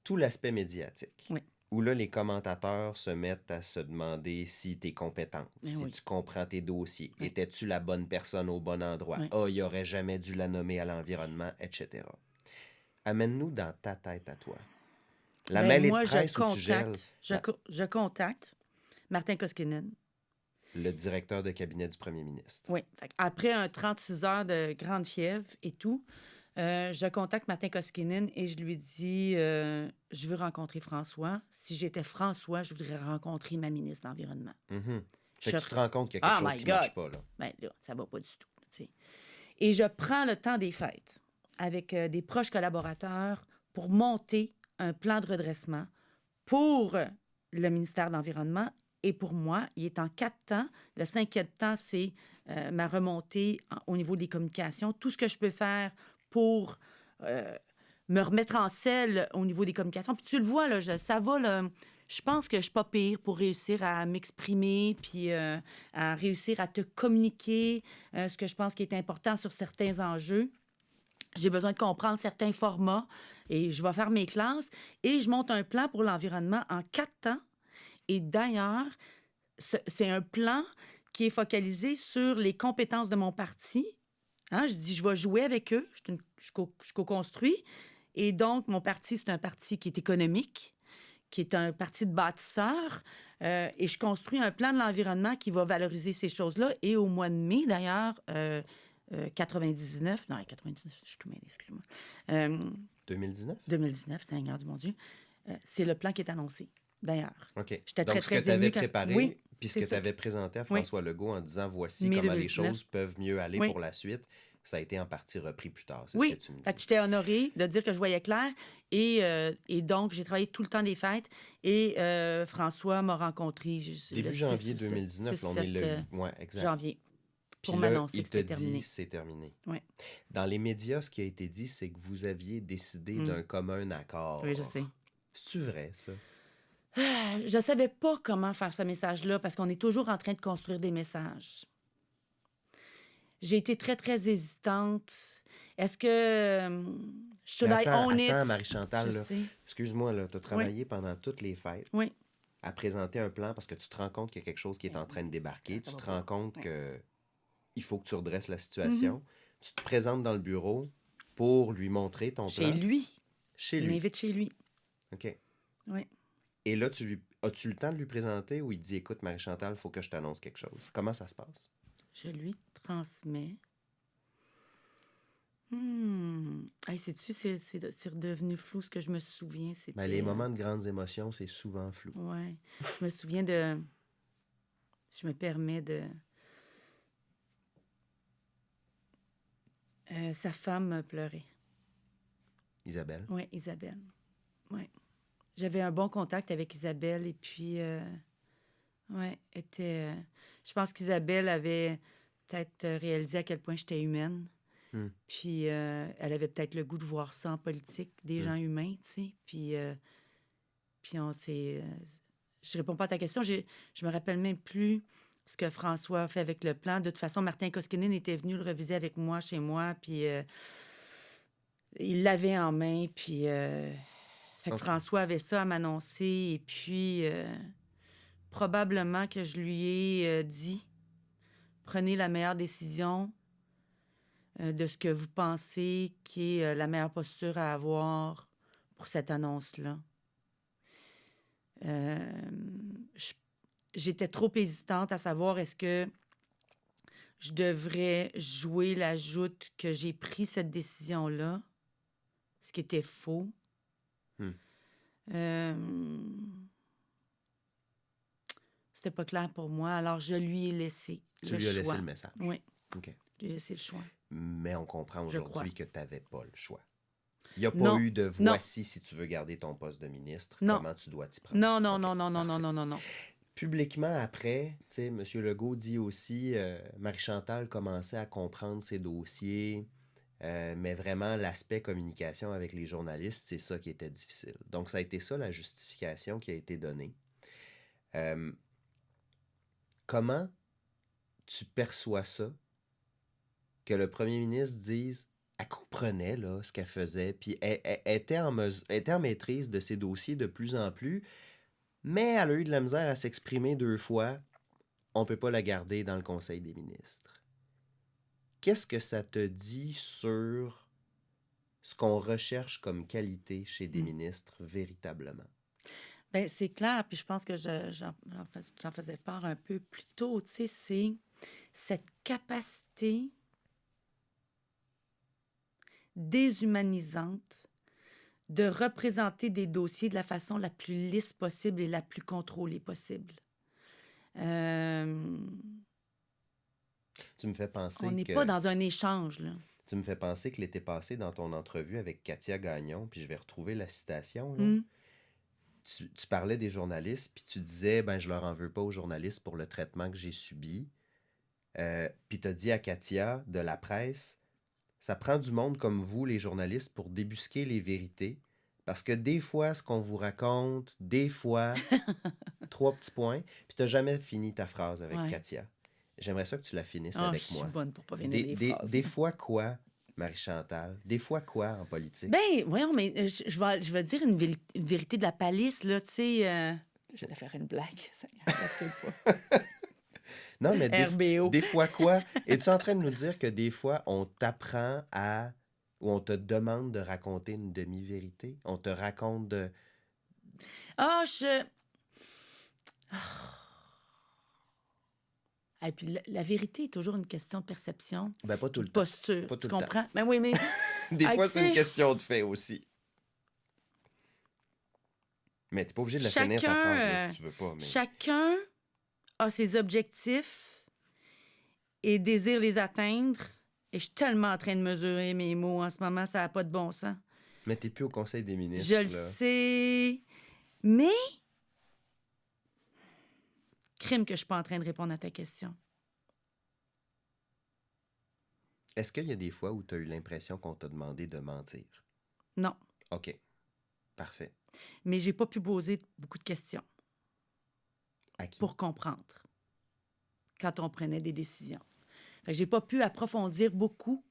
tout l'aspect médiatique. Oui. Où là, les commentateurs se mettent à se demander si tu es compétente, si oui. tu comprends tes dossiers. Oui. Étais-tu la bonne personne au bon endroit? Oui. Ah, il aurait jamais dû la nommer à l'environnement, etc. Amène-nous dans ta tête à toi. La Ben, mêlée moi, de presse où tu gèles je contacte Martin Koskinen. le directeur de cabinet du premier ministre. Oui. Après un 36 heures de grande fièvre et tout, Je contacte Martin Koskinen et je lui dis je veux rencontrer François. Si j'étais François, je voudrais rencontrer ma ministre de l'Environnement. Fait que tu te rends compte qu'il y a Oh quelque chose my qui God! marche pas, là. Ben là, ça va pas du tout. Tu sais. Et je prends le temps des fêtes avec des proches collaborateurs pour monter un plan de redressement pour le ministère de l'Environnement et pour moi. Il est en 4 temps. Le 5e temps, c'est ma remontée au niveau des communications. Tout ce que je peux faire pour me remettre en selle au niveau des communications. Puis tu le vois, là, ça va, là. Je pense que je suis pas pire pour réussir à m'exprimer puis à réussir à te communiquer ce que je pense qui est important sur certains enjeux. J'ai besoin de comprendre certains formats et je vais faire mes classes et je monte un plan pour l'environnement en 4 temps. Et d'ailleurs, c'est un plan qui est focalisé sur les compétences de mon parti. Hein, je dis, je vais jouer avec eux, je co-construis. Et donc, mon parti, c'est un parti qui est économique, qui est un parti de bâtisseurs. Et je construis un plan de l'environnement qui va valoriser ces choses-là. Et au mois de mai, d'ailleurs, 99, non, 99, je suis tout mêlée, excuse-moi. 2019? 2019, Seigneur du mon Dieu. C'est le plan qui est annoncé, d'ailleurs. OK. J'étais Donc, très, ce que très tu avais émue préparé, Oui, puis ce c'est que tu ça. avais présenté à François Legault en disant voici Mai comment les 2019. choses peuvent mieux aller Oui. pour la suite, ça a été en partie repris plus tard. C'est ce Oui, que tu me fait que dis. j'étais honorée de dire que je voyais clair. Et donc, j'ai travaillé tout le temps des fêtes. Et François m'a rencontré Début le 6 janvier ou 2019, 6, là, on est 7 le... Ouais, exact. janvier Puis pour là, m'annoncer il que te c'était dit terminé. c'est terminé. Oui. Dans les médias, ce qui a été dit, c'est que vous aviez décidé d'un commun accord. Oui, je sais. C'est-tu vrai, ça? Je savais pas comment faire ce message-là parce qu'on est toujours en train de construire des messages. J'ai été très, très hésitante. Est-ce que should Mais I own attends, it? Marie-Chantal, Je là. sais. Excuse-moi, là, tu as travaillé pendant toutes les fêtes Oui. à présenter un plan parce que tu te rends compte qu'il y a quelque chose qui est en train de débarquer. Ça Tu va te pas. rends compte Ouais. que il faut que tu redresses la situation. Tu te présentes dans le bureau pour lui montrer ton Chez plan. lui. Chez Il lui. m'invite chez lui. OK. Oui. Et là, as-tu le temps de lui présenter ou il te dit écoute, Marie-Chantal, il faut que je t'annonce quelque chose? Comment ça se passe? Je lui transmets. Hey, sais-tu, c'est redevenu flou ce que je me souviens. Ben, C'était. les moments de grandes émotions, c'est souvent flou. Ouais. Je me souviens de. Je me permets de. Sa femme pleurait. Isabelle? Oui, Isabelle. Oui. J'avais un bon contact avec Isabelle et puis. Ouais, était. Je pense qu'Isabelle avait peut-être réalisé à quel point j'étais humaine. Puis elle avait peut-être le goût de voir ça en politique, des gens humains, tu sais. Puis on s'est... je réponds pas à ta question. Je me rappelle même plus ce que François a fait avec le plan. De toute façon, Martin Koskinen était venu le reviser avec moi, chez moi, puis il l'avait en main, puis... fait que OK. François avait ça à m'annoncer, et puis probablement que je lui ai dit, prenez la meilleure décision de ce que vous pensez qui est la meilleure posture à avoir pour cette annonce-là. J'étais trop hésitante à savoir est-ce que je devrais jouer la joute que j'ai pris cette décision-là, ce qui était faux. C'était pas clair pour moi, alors je lui ai laissé le choix. Tu lui as laissé le message? Oui, OK. je lui ai laissé le choix. Mais on comprend Je crois. aujourd'hui que tu n'avais pas le choix. Il n'y a pas Non. eu de Non. voici si tu veux garder ton poste de ministre, Non. comment tu dois t'y prendre. Non, non, OK, non, non, non, non, parfait. non, non, non. Publiquement, après, tu sais, M. Legault dit aussi Marie-Chantal commençait à comprendre ses dossiers, mais vraiment, l'aspect communication avec les journalistes, c'est ça qui était difficile. Donc, ça a été ça la justification qui a été donnée. Comment tu perçois ça, que le premier ministre dise elle comprenait là, ce qu'elle faisait, puis elle était en maîtrise de ses dossiers de plus en plus, mais elle a eu de la misère à s'exprimer 2 fois. On ne peut pas la garder dans le Conseil des ministres. Qu'est-ce que ça te dit sur ce qu'on recherche comme qualité chez des ministres véritablement? Bien, c'est clair, puis je pense que j'en faisais part un peu plus tôt, tu sais, c'est cette capacité déshumanisante de représenter des dossiers de la façon la plus lisse possible et la plus contrôlée possible. Euh, Tu me fais on penser n'est pas que dans un échange, là. tu me fais penser que l'été passé, dans ton entrevue avec Katia Gagnon, puis je vais retrouver la citation, là, Hmm. tu parlais des journalistes, puis tu disais, ben, je leur en veux pas aux journalistes pour le traitement que j'ai subi. Puis tu as dit à Katia, de la presse, ça prend du monde comme vous, les journalistes, pour débusquer les vérités. Parce que des fois, ce qu'on vous raconte, des fois, trois petits points, puis tu jamais fini ta phrase avec Ouais. Katia. J'aimerais ça que tu la finisses Ah, je avec suis moi. bonne pour pas finir les phrases. Des fois quoi, Marie-Chantal? Des fois quoi en politique? Ben, voyons, mais je vais dire une vérité de la palisse, là, tu sais. J'allais faire une blague, ça pas. Non, mais RBO. des fois quoi? Es-tu en train de nous dire que des fois, on t'apprend à... ou on te demande de raconter une demi-vérité? On te raconte de... Ah, Et puis la vérité est toujours une question de perception, Ben, pas tout de le temps. posture. Pas tout Tu le temps. comprends? Ben oui, mais Des Ah, fois, tu c'est une sais- question de fait aussi. Mais t'es pas obligé de la finir ta Chacun, phrase, là, si tu veux pas. Mais... chacun a ses objectifs et désire les atteindre. Et je suis tellement en train de mesurer mes mots en ce moment, ça n'a pas de bon sens. Mais t'es plus au Conseil des ministres, Je le là. sais. Mais, crime que je suis pas en train de répondre à ta question. Est-ce qu'il y a des fois où tu as eu l'impression qu'on t'a demandé de mentir? Non. OK. Parfait. Mais j'ai pas pu poser beaucoup de questions À qui? pour comprendre quand on prenait des décisions. Fait que j'ai pas pu approfondir beaucoup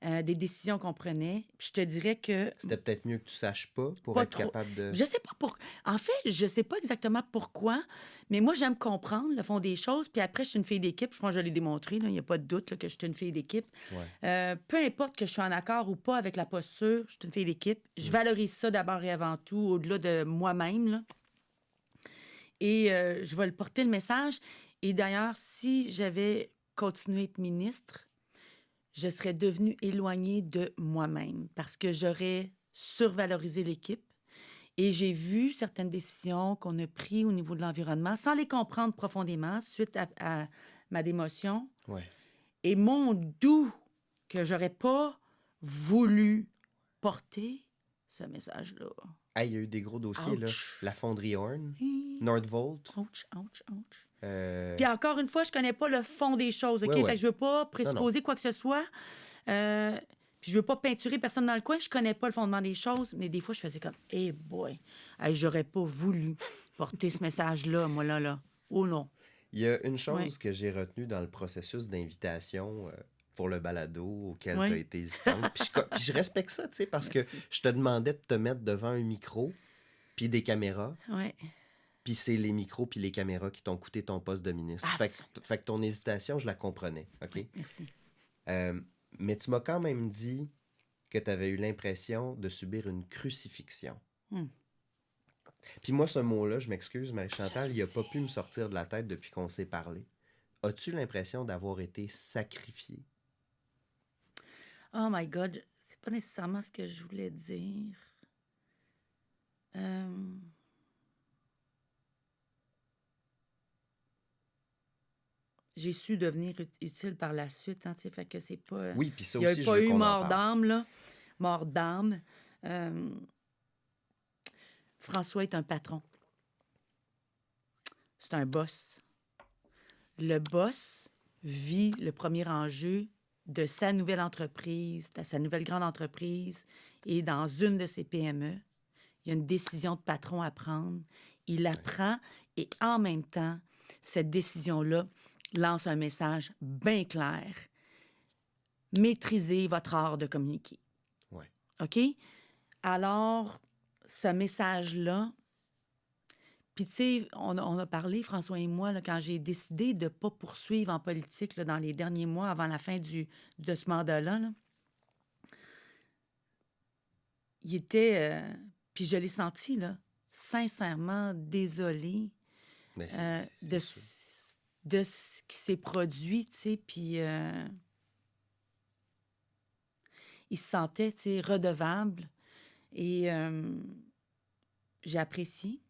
des décisions qu'on prenait. Puis je te dirais que C'était peut-être mieux que tu saches pas pour pas être trop. capable de... Je sais pas pour. En fait, je sais pas exactement pourquoi, mais moi, j'aime comprendre le fond des choses. Puis après, je suis une fille d'équipe. Je pense que je l'ai démontré. Il n'y a pas de doute là, que je suis une fille d'équipe. Ouais. Peu importe que je suis en accord ou pas avec la posture, je suis une fille d'équipe. Je valorise ça d'abord et avant tout, au-delà de moi-même, là. Et je vais le porter le message. Et d'ailleurs, si j'avais continué à être ministre, je serais devenue éloignée de moi-même parce que j'aurais survalorisé l'équipe. Et j'ai vu certaines décisions qu'on a prises au niveau de l'environnement sans les comprendre profondément suite à ma démotion. Ouais. Et mon doux que j'aurais pas voulu porter ce message-là. Hey, il y a eu des gros dossiers, là. Ouch. La fonderie Horn, Hi. Nordvolt. Ouch, ouch, ouch. euh, Puis encore une fois, je connais pas le fond des choses, OK? Ouais, ouais. Fait que je veux pas présupposer quoi que ce soit. Puis je veux pas peinturer personne dans le coin. Je connais pas le fondement des choses, mais des fois, je faisais comme, hey boy, hey, j'aurais pas voulu porter ce message-là, moi, là. Oh non. Il y a une chose Ouais. que j'ai retenue dans le processus d'invitation pour le balado auquel Ouais. tu as été hésitante. Puis je respecte ça, tu sais, parce que Merci. je te demandais de te mettre devant un micro puis des caméras. Ouais. Puis c'est les micros puis les caméras qui t'ont coûté ton poste de ministre. Ah, Fait que ton hésitation, je la comprenais, OK? Ouais, merci. Mais tu m'as quand même dit que tu avais eu l'impression de subir une crucifixion. Hmm. Puis moi, ce mot-là, je m'excuse, Marie-Chantal, Je il n'a pas sais. pu me sortir de la tête depuis qu'on s'est parlé. As-tu l'impression d'avoir été sacrifié? Oh my God, c'est pas nécessairement ce que je voulais dire. J'ai su devenir utile par la suite, hein, tu sais, fait que c'est pas... Oui, puis ça Il n'y a aussi, je pas veux eu qu'on en mort parle. d'âme, là. Mort d'âme. François est un patron. C'est un boss. Le boss vit le premier enjeu de sa nouvelle entreprise, de sa nouvelle grande entreprise, et dans une de ses PME, il y a une décision de patron à prendre. Il la prend et en même temps, cette décision-là lance un message bien clair. Maîtrisez votre art de communiquer. Ouais. OK? Alors, ce message-là, puis tu sais, on a parlé, François et moi, là, quand j'ai décidé de ne pas poursuivre en politique là, dans les derniers mois avant la fin de ce mandat-là, là, il était... puis je l'ai senti, là, sincèrement désolé Mais de, c'est sûr. de ce qui s'est produit, tu sais, puis... il se sentait, tu sais, redevable. Et j'ai apprécié,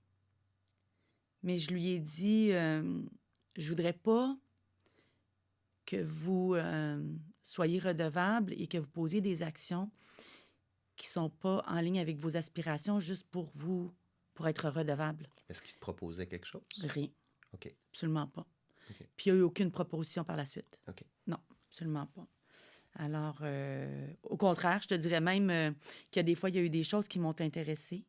mais je lui ai dit, je voudrais pas que vous soyez redevable et que vous posiez des actions qui sont pas en ligne avec vos aspirations juste pour être redevable. Est-ce qu'il te proposait quelque chose? Rien. OK. Absolument pas. OK. Puis il n'y a eu aucune proposition par la suite. OK. Non, absolument pas. Alors, au contraire, je te dirais même qu'il y a des fois, il y a eu des choses qui m'ont intéressée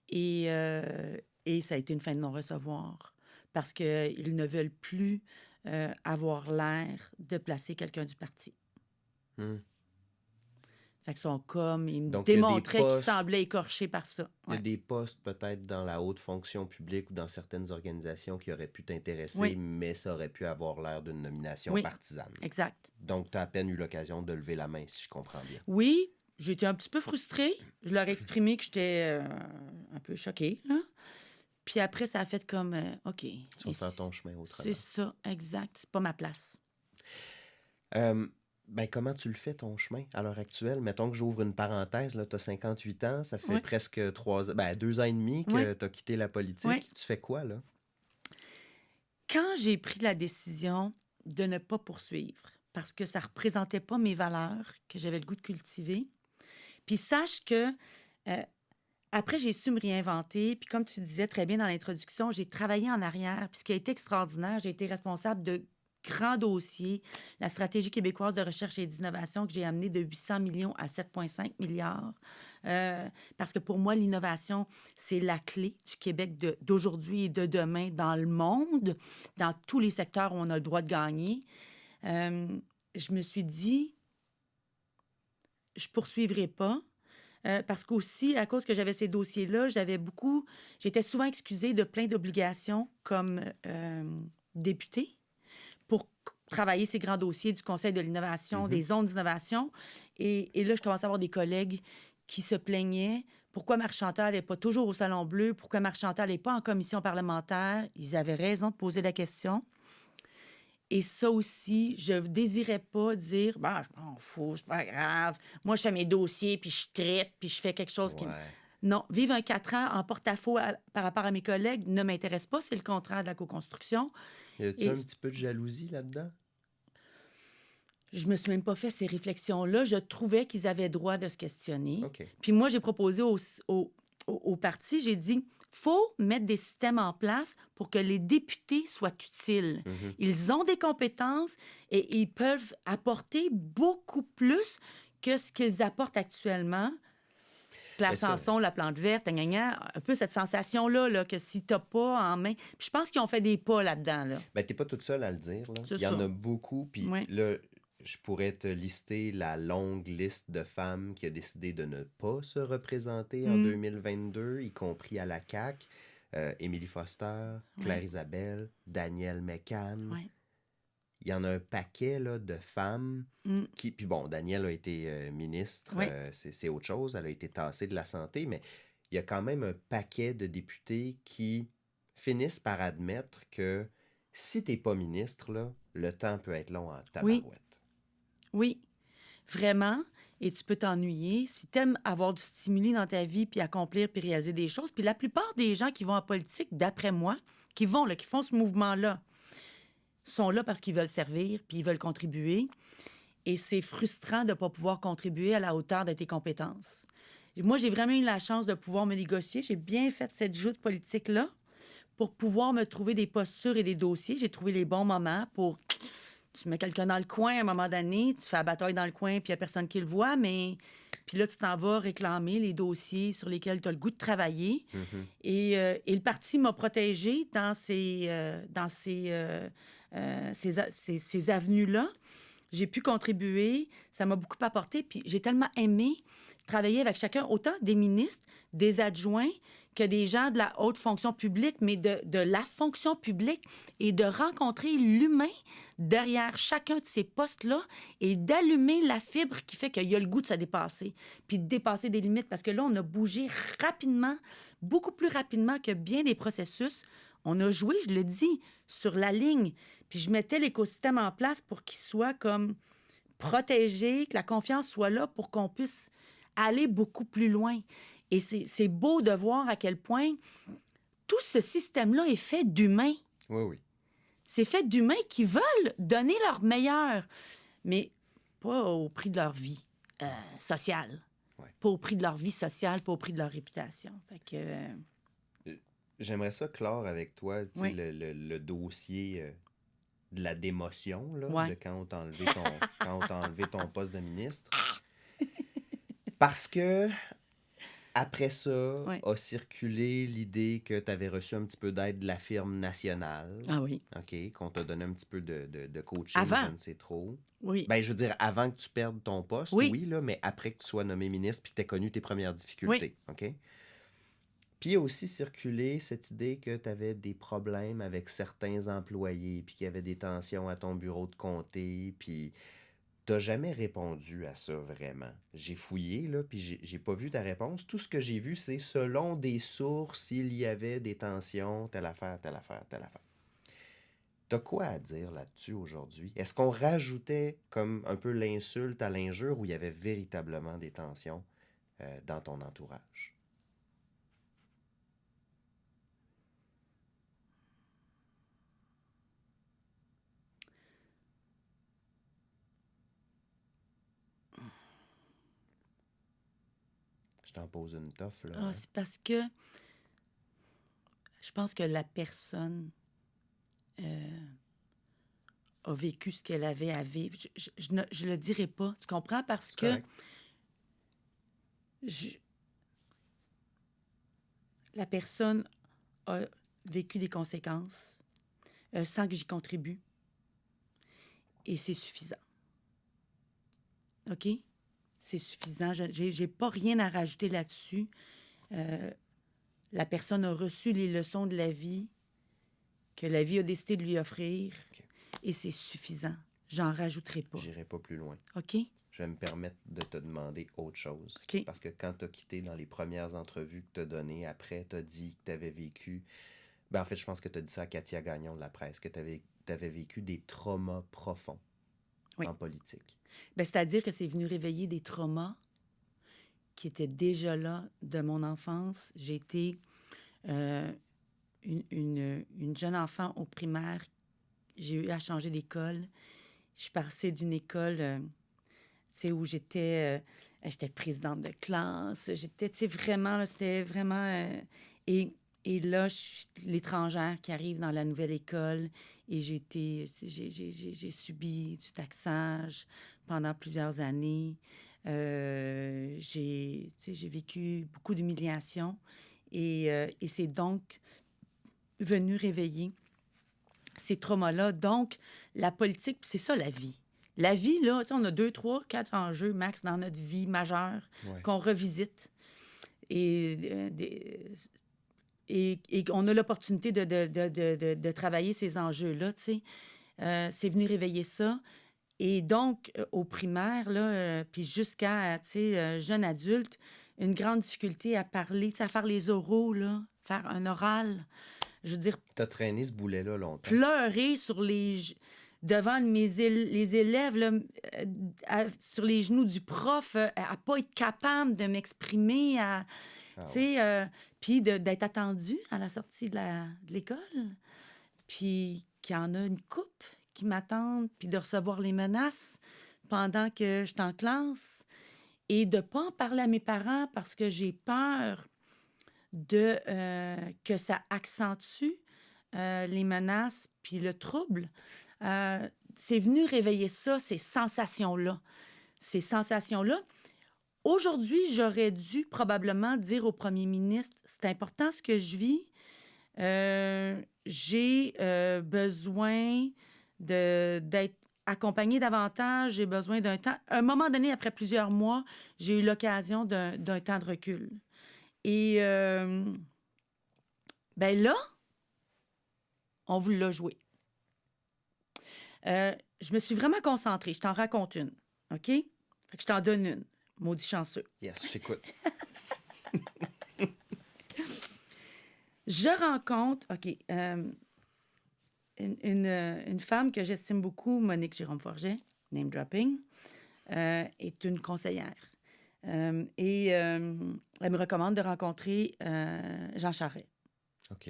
et ça a été une fin de non-recevoir parce qu'ils ne veulent plus avoir l'air de placer quelqu'un du parti. Fait qu'ils sont comme, ils me Donc, il y a des démontraient qu'ils postes- semblaient écorchés par ça. Il y a Ouais. des postes peut-être dans la haute fonction publique ou dans certaines organisations qui auraient pu t'intéresser, Oui. mais ça aurait pu avoir l'air d'une nomination Oui. partisane. Exact. Donc, tu as à peine eu l'occasion de lever la main, si je comprends bien. Oui, j'étais un petit peu frustrée. Je leur ai exprimé que j'étais un peu choquée, là. Puis après, ça a fait comme, OK. Tu vas faire ton chemin autrement. C'est ça, exact. C'est pas ma place. Comment tu le fais, ton chemin, à l'heure actuelle? Mettons que j'ouvre une parenthèse, tu as 58 ans, ça fait Oui. presque 2 ans et demi que Oui. tu as quitté la politique. Oui. Tu fais quoi, là? Quand j'ai pris la décision de ne pas poursuivre, parce que ça représentait pas mes valeurs que j'avais le goût de cultiver, puis sache que après, j'ai su me réinventer. Puis comme tu disais très bien dans l'introduction, j'ai travaillé en arrière. Puis ce qui a été extraordinaire, j'ai été responsable de grands dossiers. La stratégie québécoise de recherche et d'innovation que j'ai amenée de 800 millions à 7,5 milliards. Parce que pour moi, l'innovation, c'est la clé du Québec d'aujourd'hui et de demain dans le monde, dans tous les secteurs où on a le droit de gagner. Je me suis dit, je poursuivrai pas. Parce qu'aussi, à cause que j'avais ces dossiers-là, j'étais souvent excusée de plein d'obligations comme députée pour travailler ces grands dossiers du Conseil de l'innovation, des zones d'innovation. Et là, je commençais à avoir des collègues qui se plaignaient. Pourquoi Marie-Chantal n'est pas toujours au Salon Bleu? Pourquoi Marie-Chantal n'est pas en commission parlementaire? Ils avaient raison de poser la question. Et ça aussi, je ne désirais pas dire, je m'en fous, c'est pas grave. Moi, je fais mes dossiers, puis je tripe, puis je fais quelque chose qui... Ouais. Non, vivre un 4 ans en porte-à-faux par rapport à mes collègues ne m'intéresse pas. C'est le contraire de la co-construction. Y a-tu un petit peu de jalousie là-dedans? Je me suis même pas fait ces réflexions-là. Je trouvais qu'ils avaient droit de se questionner. OK. Puis moi, j'ai proposé au parti, j'ai dit, faut mettre des systèmes en place pour que les députés soient utiles. Ils ont des compétences et ils peuvent apporter beaucoup plus que ce qu'ils apportent actuellement. Claire Sanson, la plante verte, un peu cette sensation-là, là, que si t'as pas en main... Puis je pense qu'ils ont fait des pas là-dedans. Là. T'es pas toute seule à le dire, là. C'est Il y en ça. a beaucoup, puis Ouais. là, je pourrais te lister la longue liste de femmes qui a décidé de ne pas se représenter en 2022, y compris à la CAQ. Émilie Foster, Claire Isabelle, Danielle McCann. Ouais. Il y en a un paquet là, de femmes qui... Puis bon, Danielle a été ministre, Ouais. c'est autre chose, elle a été tassée de la santé, mais il y a quand même un paquet de députés qui finissent par admettre que si t'es pas ministre, là, le temps peut être long en tabarouette. Oui, vraiment. Et tu peux t'ennuyer. Si tu aimes avoir du stimuli dans ta vie, puis accomplir, puis réaliser des choses, puis la plupart des gens qui vont en politique, d'après moi, qui font ce mouvement-là, sont là parce qu'ils veulent servir, puis ils veulent contribuer. Et c'est frustrant de ne pas pouvoir contribuer à la hauteur de tes compétences. Et moi, j'ai vraiment eu la chance de pouvoir me négocier. J'ai bien fait cette joute politique-là pour pouvoir me trouver des postures et des dossiers. J'ai trouvé les bons moments pour... Tu mets quelqu'un dans le coin à un moment donné, tu fais la bataille dans le coin, puis il n'y a personne qui le voit, mais... Puis là, tu t'en vas réclamer les dossiers sur lesquels tu as le goût de travailler. Et le parti m'a protégée dans ces avenues-là. J'ai pu contribuer, ça m'a beaucoup apporté, puis j'ai tellement aimé travailler avec chacun, autant des ministres, des adjoints, que des gens de la haute fonction publique, mais de la fonction publique, et de rencontrer l'humain derrière chacun de ces postes-là et d'allumer la fibre qui fait qu'il y a le goût de se dépasser, puis de dépasser des limites, parce que là, on a bougé rapidement, beaucoup plus rapidement que bien des processus. On a joué, je le dis, sur la ligne, puis je mettais l'écosystème en place pour qu'il soit comme protéger, que la confiance soit là pour qu'on puisse aller beaucoup plus loin. Et c'est beau de voir à quel point tout ce système-là est fait d'humains. Oui, oui. C'est fait d'humains qui veulent donner leur meilleur, mais pas au prix de leur vie sociale. Ouais. Pas au prix de leur vie sociale, pas au prix de leur réputation. Fait que... J'aimerais ça clore avec toi, tu sais, Oui. le dossier de la démotion, là, Ouais. de quand on t'a enlevé quand on t'a enlevé ton poste de ministre. Parce que après ça, Ouais. a circulé l'idée que tu avais reçu un petit peu d'aide de la firme nationale. Ah oui. OK, qu'on t'a donné un petit peu de coaching, Avant. je ne sais trop. Oui. Ben, je veux dire, avant que tu perdes ton poste, Oui. oui, là, mais après que tu sois nommé ministre puis que tu aies connu tes premières difficultés. OK? Puis il a aussi circulé cette idée que tu avais des problèmes avec certains employés, puis qu'il y avait des tensions à ton bureau de comté, puis t'as jamais répondu à ça vraiment. J'ai fouillé, là, puis j'ai pas vu ta réponse. Tout ce que j'ai vu, c'est selon des sources, il y avait des tensions, telle affaire, telle affaire, telle affaire. T'as quoi à dire là-dessus aujourd'hui? Est-ce qu'on rajoutait comme un peu l'insulte à l'injure ou il y avait véritablement des tensions dans ton entourage? Je t'en pose une toffe, là. Ah, c'est parce que je pense que la personne a vécu ce qu'elle avait à vivre. Je le dirai pas, tu comprends? Parce C'est que correct. la personne a vécu des conséquences sans que j'y contribue. Et c'est suffisant. OK? C'est suffisant. J'ai pas rien à rajouter là-dessus. La personne a reçu les leçons de la vie que la vie a décidé de lui offrir. OK. Et c'est suffisant. J'en rajouterai pas. J'irai pas plus loin. OK? Je vais me permettre de te demander autre chose. OK. Parce que quand tu as quitté dans les premières entrevues que tu as données, après, tu as dit que tu avais vécu. Ben, en fait, je pense que tu as dit ça à Katia Gagnon de la presse, que tu avais vécu des traumas profonds Oui. en politique. Ben, c'est-à-dire que c'est venu réveiller des traumas qui étaient déjà là de mon enfance. J'ai été une jeune enfant au primaire. J'ai eu à changer d'école. Je suis passée d'une école tu sais, où j'étais présidente de classe. J'étais, tu sais, vraiment, là, c'était vraiment... et là, je suis l'étrangère qui arrive dans la nouvelle école et j'ai subi du taxage pendant plusieurs années. Tu sais, j'ai vécu beaucoup d'humiliation et c'est donc venu réveiller ces traumas-là. Donc, la politique, c'est ça, la vie. La vie, là, tu sais, on a 2, 3, 4 enjeux max dans notre vie majeure Ouais. qu'on revisite. Et on a l'opportunité de travailler ces enjeux-là, tu sais. C'est venu réveiller ça. Et donc, au primaire, là, puis jusqu'à, tu sais, jeune adulte, une grande difficulté à parler, tu sais, à faire les oraux, là, faire un oral. Je veux dire, Tu as traîné ce boulet-là longtemps. pleurer devant les élèves, là, sur les genoux du prof, à pas être capable de m'exprimer, tu sais, puis d'être attendue à la sortie de l'école, puis qu'il y en a une couple qui m'attendent, puis de recevoir les menaces pendant que je suis en classe et de pas en parler à mes parents parce que j'ai peur que ça accentue les menaces puis le trouble. C'est venu réveiller ça, ces sensations-là. Ces sensations-là. Aujourd'hui, j'aurais dû probablement dire au premier ministre, c'est important ce que je vis. J'ai besoin d'être accompagnée davantage. J'ai besoin d'un temps. À un moment donné, après plusieurs mois, j'ai eu l'occasion d'un temps de recul. Et ben là, on vous l'a joué. Je me suis vraiment concentrée. Je t'en raconte une, OK? Fait que je t'en donne une. Maudit chanceux. Yes, je t'écoute. Je rencontre, OK, une femme que j'estime beaucoup, Monique Jérôme Forget, name dropping, est une conseillère. Elle me recommande de rencontrer Jean Charest. OK.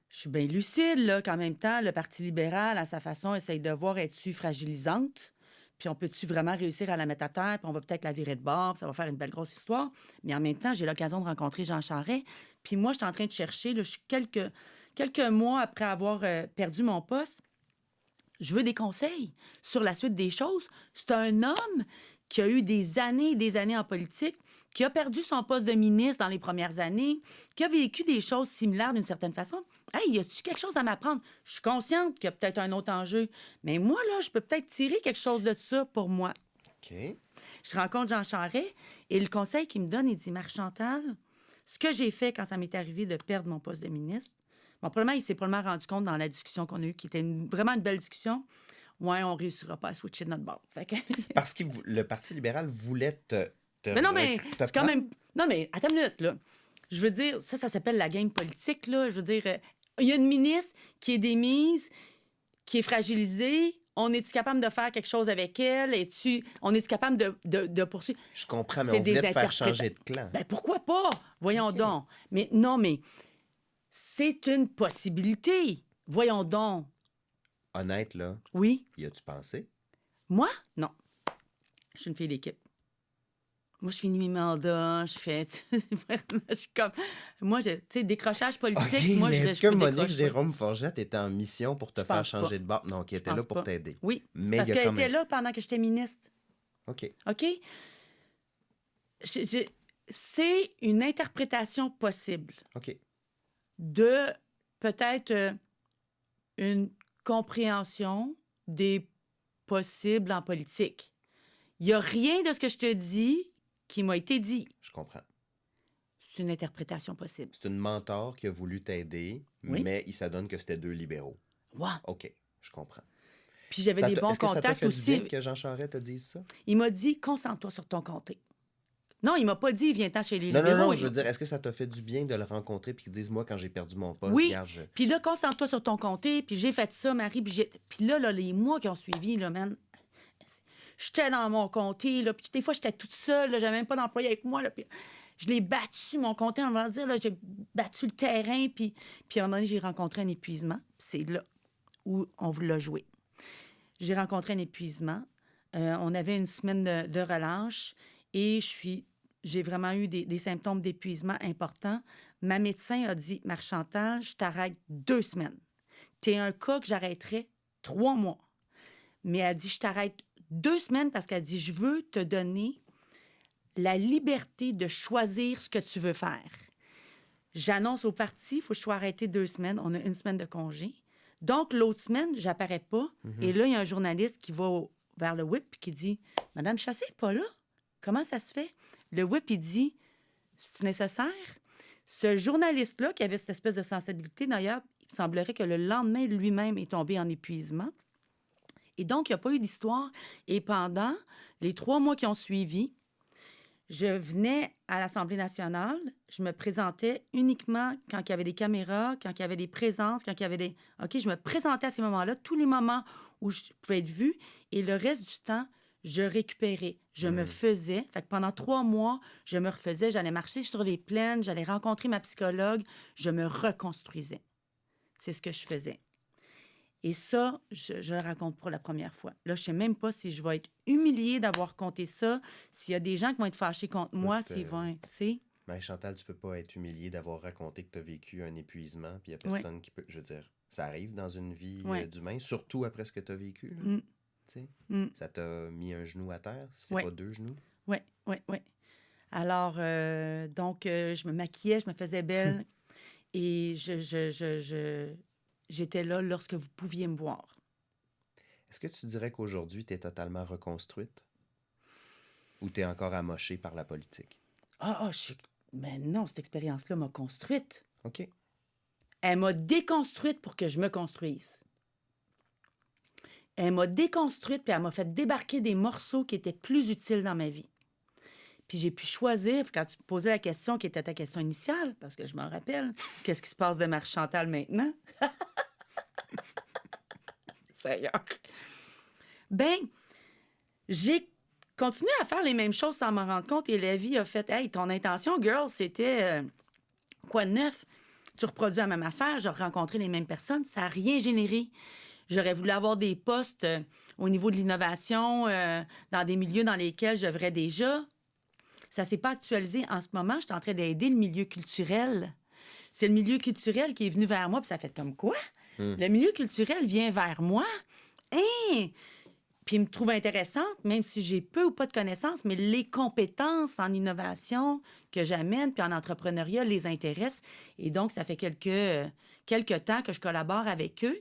Je suis bien lucide, là, qu'en même temps, le Parti libéral, à sa façon, essaye de voir es-tu fragilisante, puis on peut-tu vraiment réussir à la mettre à terre, puis on va peut-être la virer de bord, puis ça va faire une belle grosse histoire. Mais en même temps, j'ai l'occasion de rencontrer Jean Charest. Puis moi, je suis en train de chercher, là, je suis quelques mois après avoir perdu mon poste, je veux des conseils sur la suite des choses. C'est un homme qui a eu des années et des années en politique, qui a perdu son poste de ministre dans les premières années, qui a vécu des choses similaires d'une certaine façon. Hey, y a-tu quelque chose à m'apprendre? Je suis consciente qu'il y a peut-être un autre enjeu, mais moi, là, je peux peut-être tirer quelque chose de ça pour moi. OK. Je rencontre Jean Charest et le conseil qu'il me donne, il dit, Marie-Chantal, ce que j'ai fait quand ça m'est arrivé de perdre mon poste de ministre, bon, probablement, il s'est probablement rendu compte dans la discussion qu'on a eue, qui était vraiment une belle discussion. Ouais, on réussira pas à switcher de notre bord. Fait que... Parce que le Parti libéral voulait Mais non, mais c'est quand même... Non, mais attends une minute, là. Je veux dire, ça s'appelle la game politique, là. Je veux dire, il y a une ministre qui est démise, qui est fragilisée. On est-tu capable de faire quelque chose avec elle? On est-tu capable de poursuivre? Je comprends, mais on voulait te faire changer de clan. Ben pourquoi pas? Voyons donc. Mais non, mais c'est une possibilité. Voyons donc. Honnête, là, Oui. y a-tu pensé? Moi? Non. Je suis une fille d'équipe. Moi, je finis mes mandats, je fais... je suis comme... Moi, tu sais, décrochage politique, OK, moi, mais je est-ce que Monique décroche pas. Jérôme Forgette était en mission pour te Je faire pense changer pas. de bord? Non, qui était Je là pense pour pas. t'aider. Oui, Mais parce il y a qu'elle quand était même... là pendant que j'étais ministre. OK. OK? C'est une interprétation possible OK. de peut-être une compréhension des possibles en politique. Il n'y a rien de ce que je te dis qui m'a été dit. Je comprends. C'est une interprétation possible. C'est une mentor qui a voulu t'aider, Oui. mais il s'adonne que c'était 2 libéraux. Wow. OK, je comprends. Puis j'avais des bons Est-ce que ça t'a contacts fait aussi. du bien que Jean Charest te dise ça? Il m'a dit, concentre-toi sur ton comté. Non, il m'a pas dit, viens-t'en chez les Non, libéraux. je veux dire, est-ce que ça t'a fait du bien de le rencontrer puis qu'il dise, moi, quand j'ai perdu mon poste, Oui, regarde, puis là, concentre-toi sur ton comté, puis j'ai fait ça, Marie, puis là, les mois qui ont suivi, là, man, j'étais dans mon comté, là, puis des fois, j'étais toute seule, là, j'avais même pas d'employé avec moi, là, puis je l'ai battu, mon comté, on va dire, là, j'ai battu le terrain, puis à un moment donné, j'ai rencontré un épuisement, puis c'est là où on l'a joué. J'ai rencontré un épuisement. On avait une semaine de relâche et j'ai vraiment eu des symptômes d'épuisement importants. Ma médecin a dit, Marie-Chantal, je t'arrête 2 semaines. T'es un cas que j'arrêterais 3 mois. Mais elle dit, je t'arrête 2 semaines parce qu'elle dit, je veux te donner la liberté de choisir ce que tu veux faire. J'annonce au parti, il faut que je sois arrêtée 2 semaines. On a 1 semaine de congé. Donc, l'autre semaine, j'apparais pas. Et là, il y a un journaliste qui va vers le whip et qui dit, « Madame Chassé n'est pas là. Comment ça se fait? » Le whip, il dit, « C'est nécessaire? » Ce journaliste-là, qui avait cette espèce de sensibilité, d'ailleurs, il semblerait que le lendemain, lui-même est tombé en épuisement. Et donc, il n'y a pas eu d'histoire. Et pendant les 3 mois qui ont suivi, je venais à l'Assemblée nationale, je me présentais uniquement quand il y avait des caméras, quand il y avait des présences, quand il y avait des... OK, je me présentais à ces moments-là, tous les moments où je pouvais être vue, et le reste du temps, je récupérais, je me faisais. Fait que pendant 3 mois, je me refaisais, j'allais marcher sur les plaines, j'allais rencontrer ma psychologue, je me reconstruisais. C'est ce que je faisais. Et ça, je le raconte pour la première fois. Là, je ne sais même pas si je vais être humiliée d'avoir compté ça, s'il y a des gens qui vont être fâchés contre moi, s'ils vont... Tu sais? Marie-Chantal, tu peux pas être humiliée d'avoir raconté que tu as vécu un épuisement, puis il n'y a personne qui peut... Je veux dire, ça arrive dans une vie d'humain, surtout après ce que tu as vécu. Là. Tu sais, ça t'a mis un genou à terre, c'est pas 2 genoux. Oui. Alors, donc, je me maquillais, je me faisais belle, et j'étais là lorsque vous pouviez me voir. Est-ce que tu dirais qu'aujourd'hui, tu es totalement reconstruite? Ou tu es encore amochée par la politique? Mais non, cette expérience-là m'a construite. OK. Elle m'a déconstruite pour que je me construise. Elle m'a déconstruite, puis elle m'a fait débarquer des morceaux qui étaient plus utiles dans ma vie. Puis j'ai pu choisir, quand tu me posais la question qui était ta question initiale, parce que je m'en rappelle, qu'est-ce qui se passe de Marie-Chantal maintenant? Seigneur. Ben, J'ai continué à faire les mêmes choses sans m'en rendre compte et la vie a fait « Hey, ton intention, girl, c'était quoi de neuf? Tu reproduis la même affaire, j'ai rencontré les mêmes personnes, ça n'a rien généré. J'aurais voulu avoir des postes au niveau de l'innovation dans des milieux dans lesquels j'œuvrais déjà. Ça ne s'est pas actualisé en ce moment. Je suis en train d'aider le milieu culturel. C'est le milieu culturel qui est venu vers moi, puis ça fait comme quoi? Le milieu culturel vient vers moi. Hein? Puis il me trouve intéressante, même si j'ai peu ou pas de connaissances, mais les compétences en innovation que j'amène, puis en entrepreneuriat, les intéressent. Et donc, ça fait quelques temps que je collabore avec eux.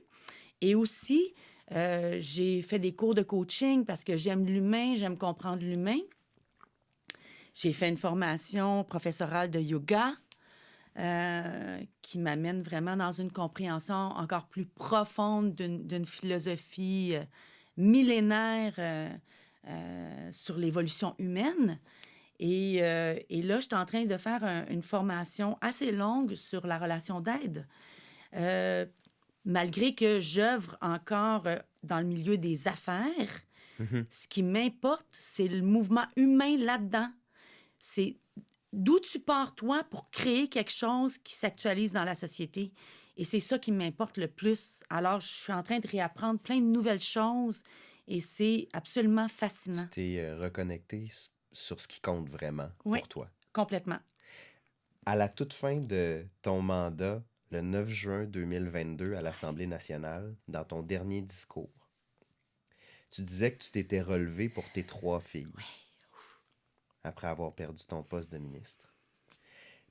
Et aussi, j'ai fait des cours de coaching parce que j'aime l'humain, j'aime comprendre l'humain. J'ai fait une formation professorale de yoga qui m'amène vraiment dans une compréhension encore plus profonde d'une philosophie millénaire sur l'évolution humaine. Et là, je suis en train de faire une formation assez longue sur la relation d'aide. Malgré que j'œuvre encore dans le milieu des affaires, ce qui m'importe, c'est le mouvement humain là-dedans. C'est d'où tu pars, toi, pour créer quelque chose qui s'actualise dans la société. Et c'est ça qui m'importe le plus. Alors, je suis en train de réapprendre plein de nouvelles choses et c'est absolument fascinant. Tu t'es reconnecté sur ce qui compte vraiment Oui, pour toi. complètement. À la toute fin de ton mandat, le 9 juin 2022 à l'Assemblée nationale, dans ton dernier discours, tu disais que tu t'étais relevé pour tes 3 filles après avoir perdu ton poste de ministre.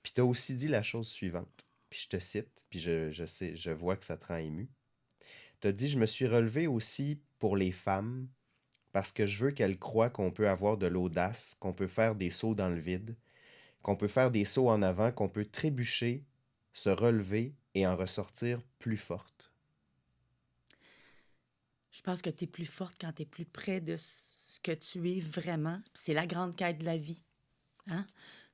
Puis tu as aussi dit la chose suivante, puis je te cite, puis je vois que ça te rend ému. Tu as dit « Je me suis relevé aussi pour les femmes parce que je veux qu'elles croient qu'on peut avoir de l'audace, qu'on peut faire des sauts dans le vide, qu'on peut faire des sauts en avant, qu'on peut trébucher, se relever et en ressortir plus forte. » Je pense que tu es plus forte quand tu es plus près de ce que tu es vraiment. Puis c'est la grande quête de la vie. Hein?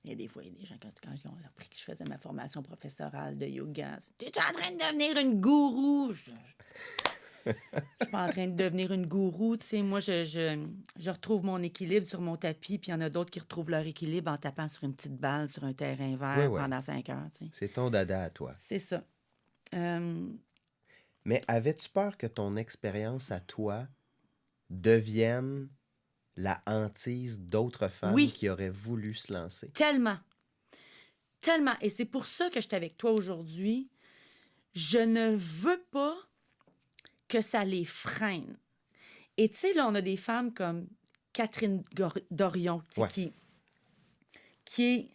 Il y a des fois, il y a des gens, quand ils ont appris que je faisais ma formation professorale de yoga, « T'es en train de devenir une gourou? » Je suis pas en train de devenir une gourou. Tu sais, moi, je retrouve mon équilibre sur mon tapis, puis il y en a d'autres qui retrouvent leur équilibre en tapant sur une petite balle sur un terrain vert Ouais. pendant 5 heures. Tu sais. C'est ton dada à toi. C'est ça. Euh, Mais avais-tu peur que ton expérience à toi devienne la hantise d'autres femmes Oui. qui auraient voulu se lancer? Tellement. Tellement. Et c'est pour ça que je suis avec toi aujourd'hui. Je ne veux pas que ça les freine. Et tu sais, là, on a des femmes comme Catherine Dorion, tu sais, Ouais. qui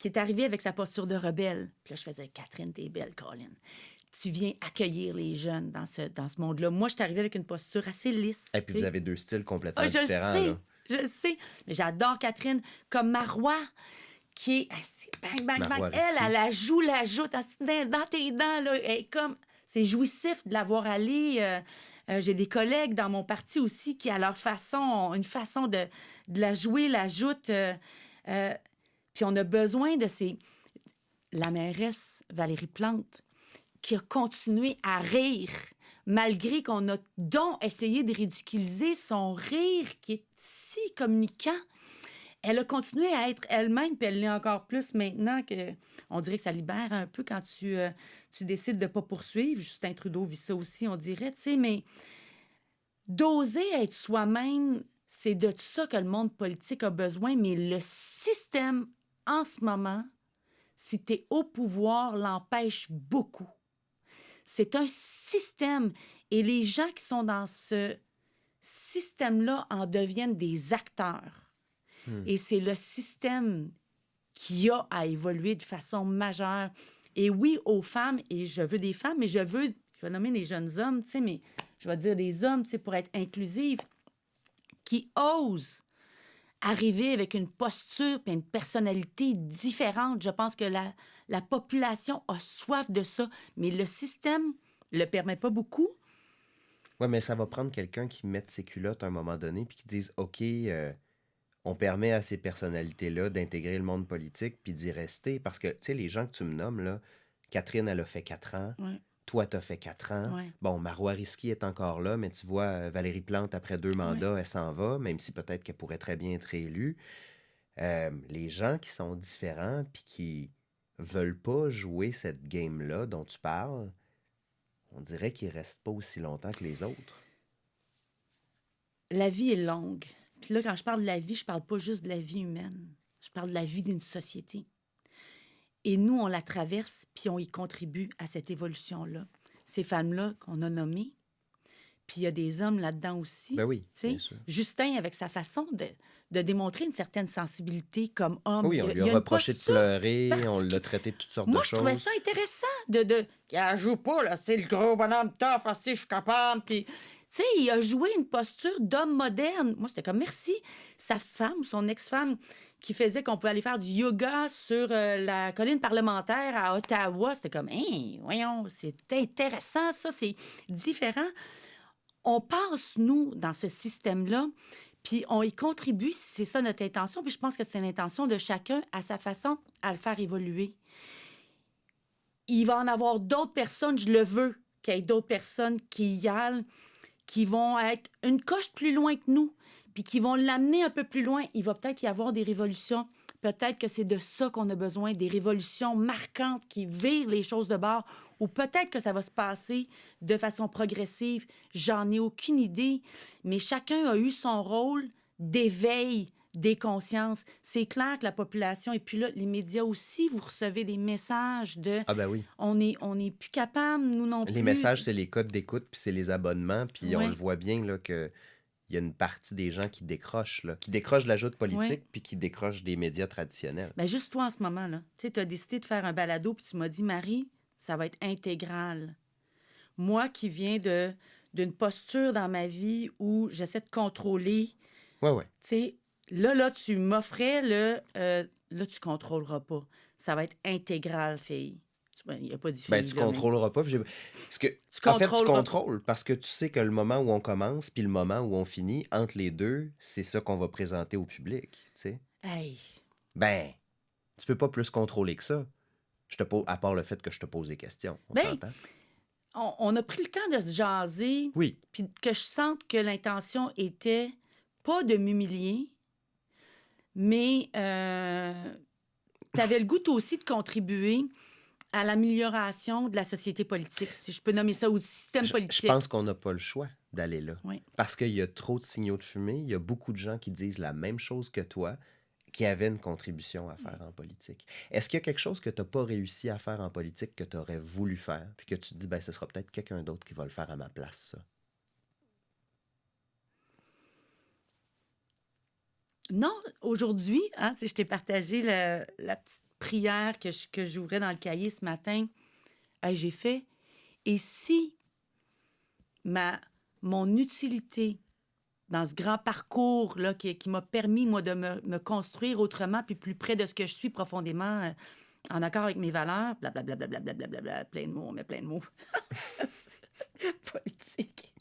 est arrivée avec sa posture de rebelle. Puis là, je faisais « Catherine, t'es belle, Colin. Tu viens accueillir les jeunes dans ce monde-là. » Moi, je suis arrivée avec une posture assez lisse. Et puis tu sais. vous avez 2 styles complètement Ah, je différents. sais, Là. je sais. Mais j'adore Catherine. Comme Marois, qui est bang, bang, Marois bang. Risky. Elle la joue dans tes dents. Là, elle est comme... C'est jouissif de la voir aller. J'ai des collègues dans mon parti aussi qui, à leur façon, ont une façon de la jouer, la joute. Puis on a besoin de ces... La mairesse Valérie Plante, qui a continué à rire, malgré qu'on a donc essayé de ridiculiser son rire qui est si communicant. Elle a continué à être elle-même, puis elle l'est encore plus maintenant que... On dirait que ça libère un peu quand tu décides de ne pas poursuivre. Justin Trudeau vit ça aussi, on dirait, tu sais, mais d'oser être soi-même, c'est de ça que le monde politique a besoin, mais le système, en ce moment, si tu es au pouvoir, l'empêche beaucoup. C'est un système, et les gens qui sont dans ce système-là en deviennent des acteurs. Et c'est le système qui a à évoluer de façon majeure. Et oui, aux femmes, et je veux des femmes, mais je vais nommer les jeunes hommes, tu sais, mais je vais dire des hommes, tu sais, pour être inclusif, qui osent arriver avec une posture et une personnalité différente. Je pense que la population a soif de ça, mais le système le permet pas beaucoup. Oui, mais ça va prendre quelqu'un qui mette ses culottes à un moment donné puis qui dise « OK, on permet à ces personnalités-là d'intégrer le monde politique puis d'y rester. » Parce que, tu sais, les gens que tu me nommes, là, Catherine, elle a fait 4 ans. Ouais. Toi, tu as fait 4 ans. Ouais, Bon, Marois Risky est encore là, mais tu vois, Valérie Plante, après 2 ouais. mandats, elle s'en va, même si peut-être qu'elle pourrait très bien être réélue. Les gens qui sont différents puis qui veulent pas jouer cette game-là dont tu parles, on dirait qu'ils restent pas aussi longtemps que les autres. La vie est longue. Puis là, quand je parle de la vie, je parle pas juste de la vie humaine. Je parle de la vie d'une société. Et nous, on la traverse, puis on y contribue à cette évolution-là. Ces femmes-là qu'on a nommées, puis il y a des hommes là-dedans aussi. Ben oui, Tu bien sais, sûr. Justin, avec sa façon de démontrer une certaine sensibilité comme homme, Oui, on lui il a y a une reproché de posture pleurer, on l'a particulière. traité de toutes sortes de Moi, je trouvais choses. ça intéressant qu'elle joue pas, là, c'est le gros bonhomme tough, ah, si, je suis capable, puis... Tu sais, il a joué une posture d'homme moderne. Moi, c'était comme, merci. Sa femme, son ex-femme, qui faisait qu'on pouvait aller faire du yoga sur la colline parlementaire à Ottawa, c'était comme, hein, voyons, c'est intéressant, ça, c'est différent. On passe, nous, dans ce système-là, puis on y contribue, si c'est ça notre intention, puis je pense que c'est l'intention de chacun à sa façon à le faire évoluer. Il va en avoir d'autres personnes, je le veux, qu'il y ait d'autres personnes qui y aillent, qui vont être une coche plus loin que nous, puis qui vont l'amener un peu plus loin. Il va peut-être y avoir des révolutions. Peut-être que c'est de ça qu'on a besoin, des révolutions marquantes qui virent les choses de bord, ou peut-être que ça va se passer de façon progressive. J'en ai aucune idée, mais chacun a eu son rôle d'éveil des consciences. C'est clair que la population, et puis là, les médias aussi, vous recevez des messages de Ah ben oui. on est plus capable, nous non Les plus. messages, c'est les codes d'écoute, puis c'est les abonnements, puis on le Oui, voit bien là, que il y a une partie des gens qui décrochent, là, qui décrochent de la joute oui. politique, puis qui décrochent des médias traditionnels. Ben juste toi en ce moment, là. Tu sais, tu as décidé de faire un balado, puis tu m'as dit, Marie, ça va être intégral. Moi qui viens d'une posture dans ma vie où j'essaie de contrôler, tu Ouais, ouais. sais, là, tu m'offrais là, tu contrôleras pas. Ça va être intégral, fille. Il n'y a pas de Ben, fille, tu là, mais contrôleras pas. Puis parce que, tu en fait, tu contrôleras. contrôles parce que tu sais que le moment où on commence puis le moment où on finit, entre les deux, c'est ça qu'on va présenter au public, tu sais. Hey, Ben, tu peux pas plus contrôler que ça. À part le fait que je te pose des questions, on ben, s'entend? on a pris le temps de se jaser, Oui. puis que je sente que l'intention était pas de m'humilier, mais tu avais le goût, toi aussi, de contribuer à l'amélioration de la société politique, si je peux nommer ça, ou du système Je pense politique. qu'on n'a pas le choix d'aller là. Oui. Parce qu'il y a trop de signaux de fumée, il y a beaucoup de gens qui disent la même chose que toi, qui avaient une contribution à faire en politique. Est-ce qu'il y a quelque chose que tu n'as pas réussi à faire en politique que tu aurais voulu faire, puis que tu te dis, ben, ce sera peut-être quelqu'un d'autre qui va le faire à ma place, ça? Non, aujourd'hui, hein, tu sais, je t'ai partagé la petite prière que j'ouvrais dans le cahier ce matin. Hey, j'ai fait. Et si mon utilité dans ce grand parcours là, qui m'a permis, moi, de me construire autrement, puis plus près de ce que je suis profondément en accord avec mes valeurs, blablabla, blablabla, plein de mots, on met plein de mots. Politique.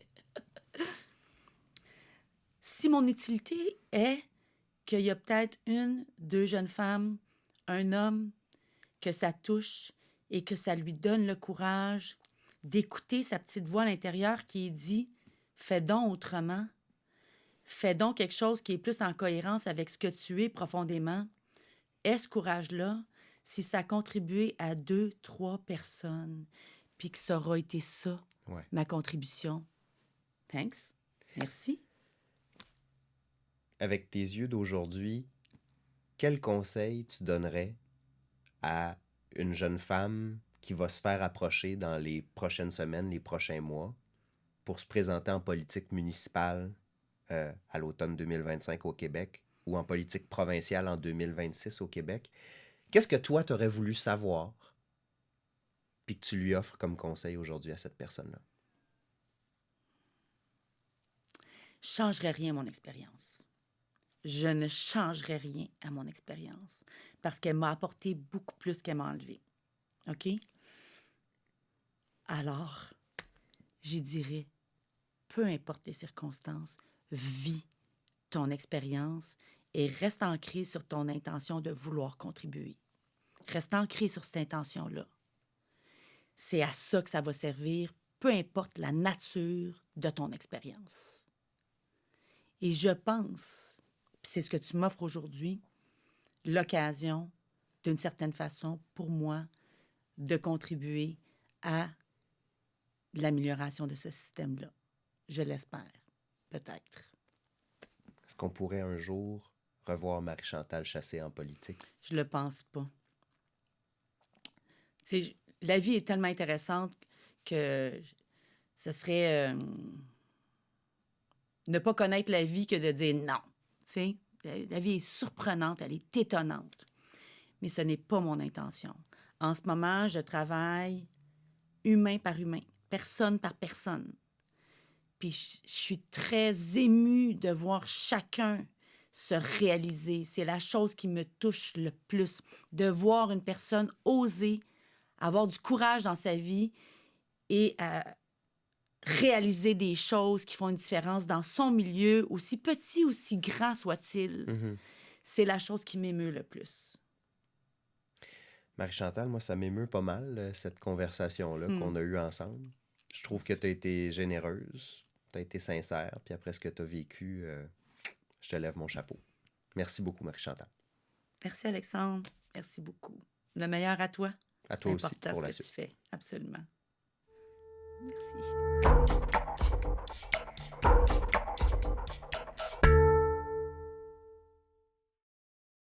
Si mon utilité est qu'il y a peut-être une, deux jeunes femmes, un homme, que ça touche et que ça lui donne le courage d'écouter sa petite voix à l'intérieur qui dit « Fais donc autrement. Fais donc quelque chose qui est plus en cohérence avec ce que tu es profondément. » Aie ce courage-là si ça a contribué à 2, 3 personnes, puis que ça aura été ça, Ouais. ma contribution. Thanks. Merci. Avec tes yeux d'aujourd'hui, quel conseil tu donnerais à une jeune femme qui va se faire approcher dans les prochaines semaines, les prochains mois, pour se présenter en politique municipale à l'automne 2025 au Québec ou en politique provinciale en 2026 au Québec? Qu'est-ce que toi, tu aurais voulu savoir puis que tu lui offres comme conseil aujourd'hui à cette personne-là? Je ne changerais rien à mon expérience. Je ne changerais rien à mon expérience parce qu'elle m'a apporté beaucoup plus qu'elle m'a enlevé. OK? Alors, j'y dirais, peu importe les circonstances, vis ton expérience et reste ancré sur ton intention de vouloir contribuer. Reste ancré sur cette intention-là. c'est à ça que ça va servir, peu importe la nature de ton expérience. Et je pense, puis c'est ce que tu m'offres aujourd'hui, l'occasion, d'une certaine façon, pour moi, de contribuer à l'amélioration de ce système-là. Je l'espère, peut-être. Est-ce qu'on pourrait un jour revoir Marie-Chantal Chassé en politique? Je le pense pas. Tu sais, la vie est tellement intéressante que ce serait ne pas connaître la vie que de dire non. Tu sais, la vie est surprenante, elle est étonnante. Mais ce n'est pas mon intention. En ce moment, je travaille humain par humain, personne par personne. Puis je suis très émue de voir chacun se réaliser. C'est la chose qui me touche le plus, de voir une personne oser avoir du courage dans sa vie et réaliser des choses qui font une différence dans son milieu, aussi petit, aussi grand soit-il. Mm-hmm. C'est la chose qui m'émeut le plus. Marie-Chantal, moi, ça m'émeut pas mal, cette conversation-là qu'on a eue ensemble. Je trouve que tu as été généreuse, tu as été sincère, puis après ce que tu as vécu, je te lève mon chapeau. Merci beaucoup, Marie-Chantal. Merci, Alexandre. Merci beaucoup. Le meilleur à toi. À toi aussi, c'est important pour ce la que suite. tu fais. Absolument. Merci.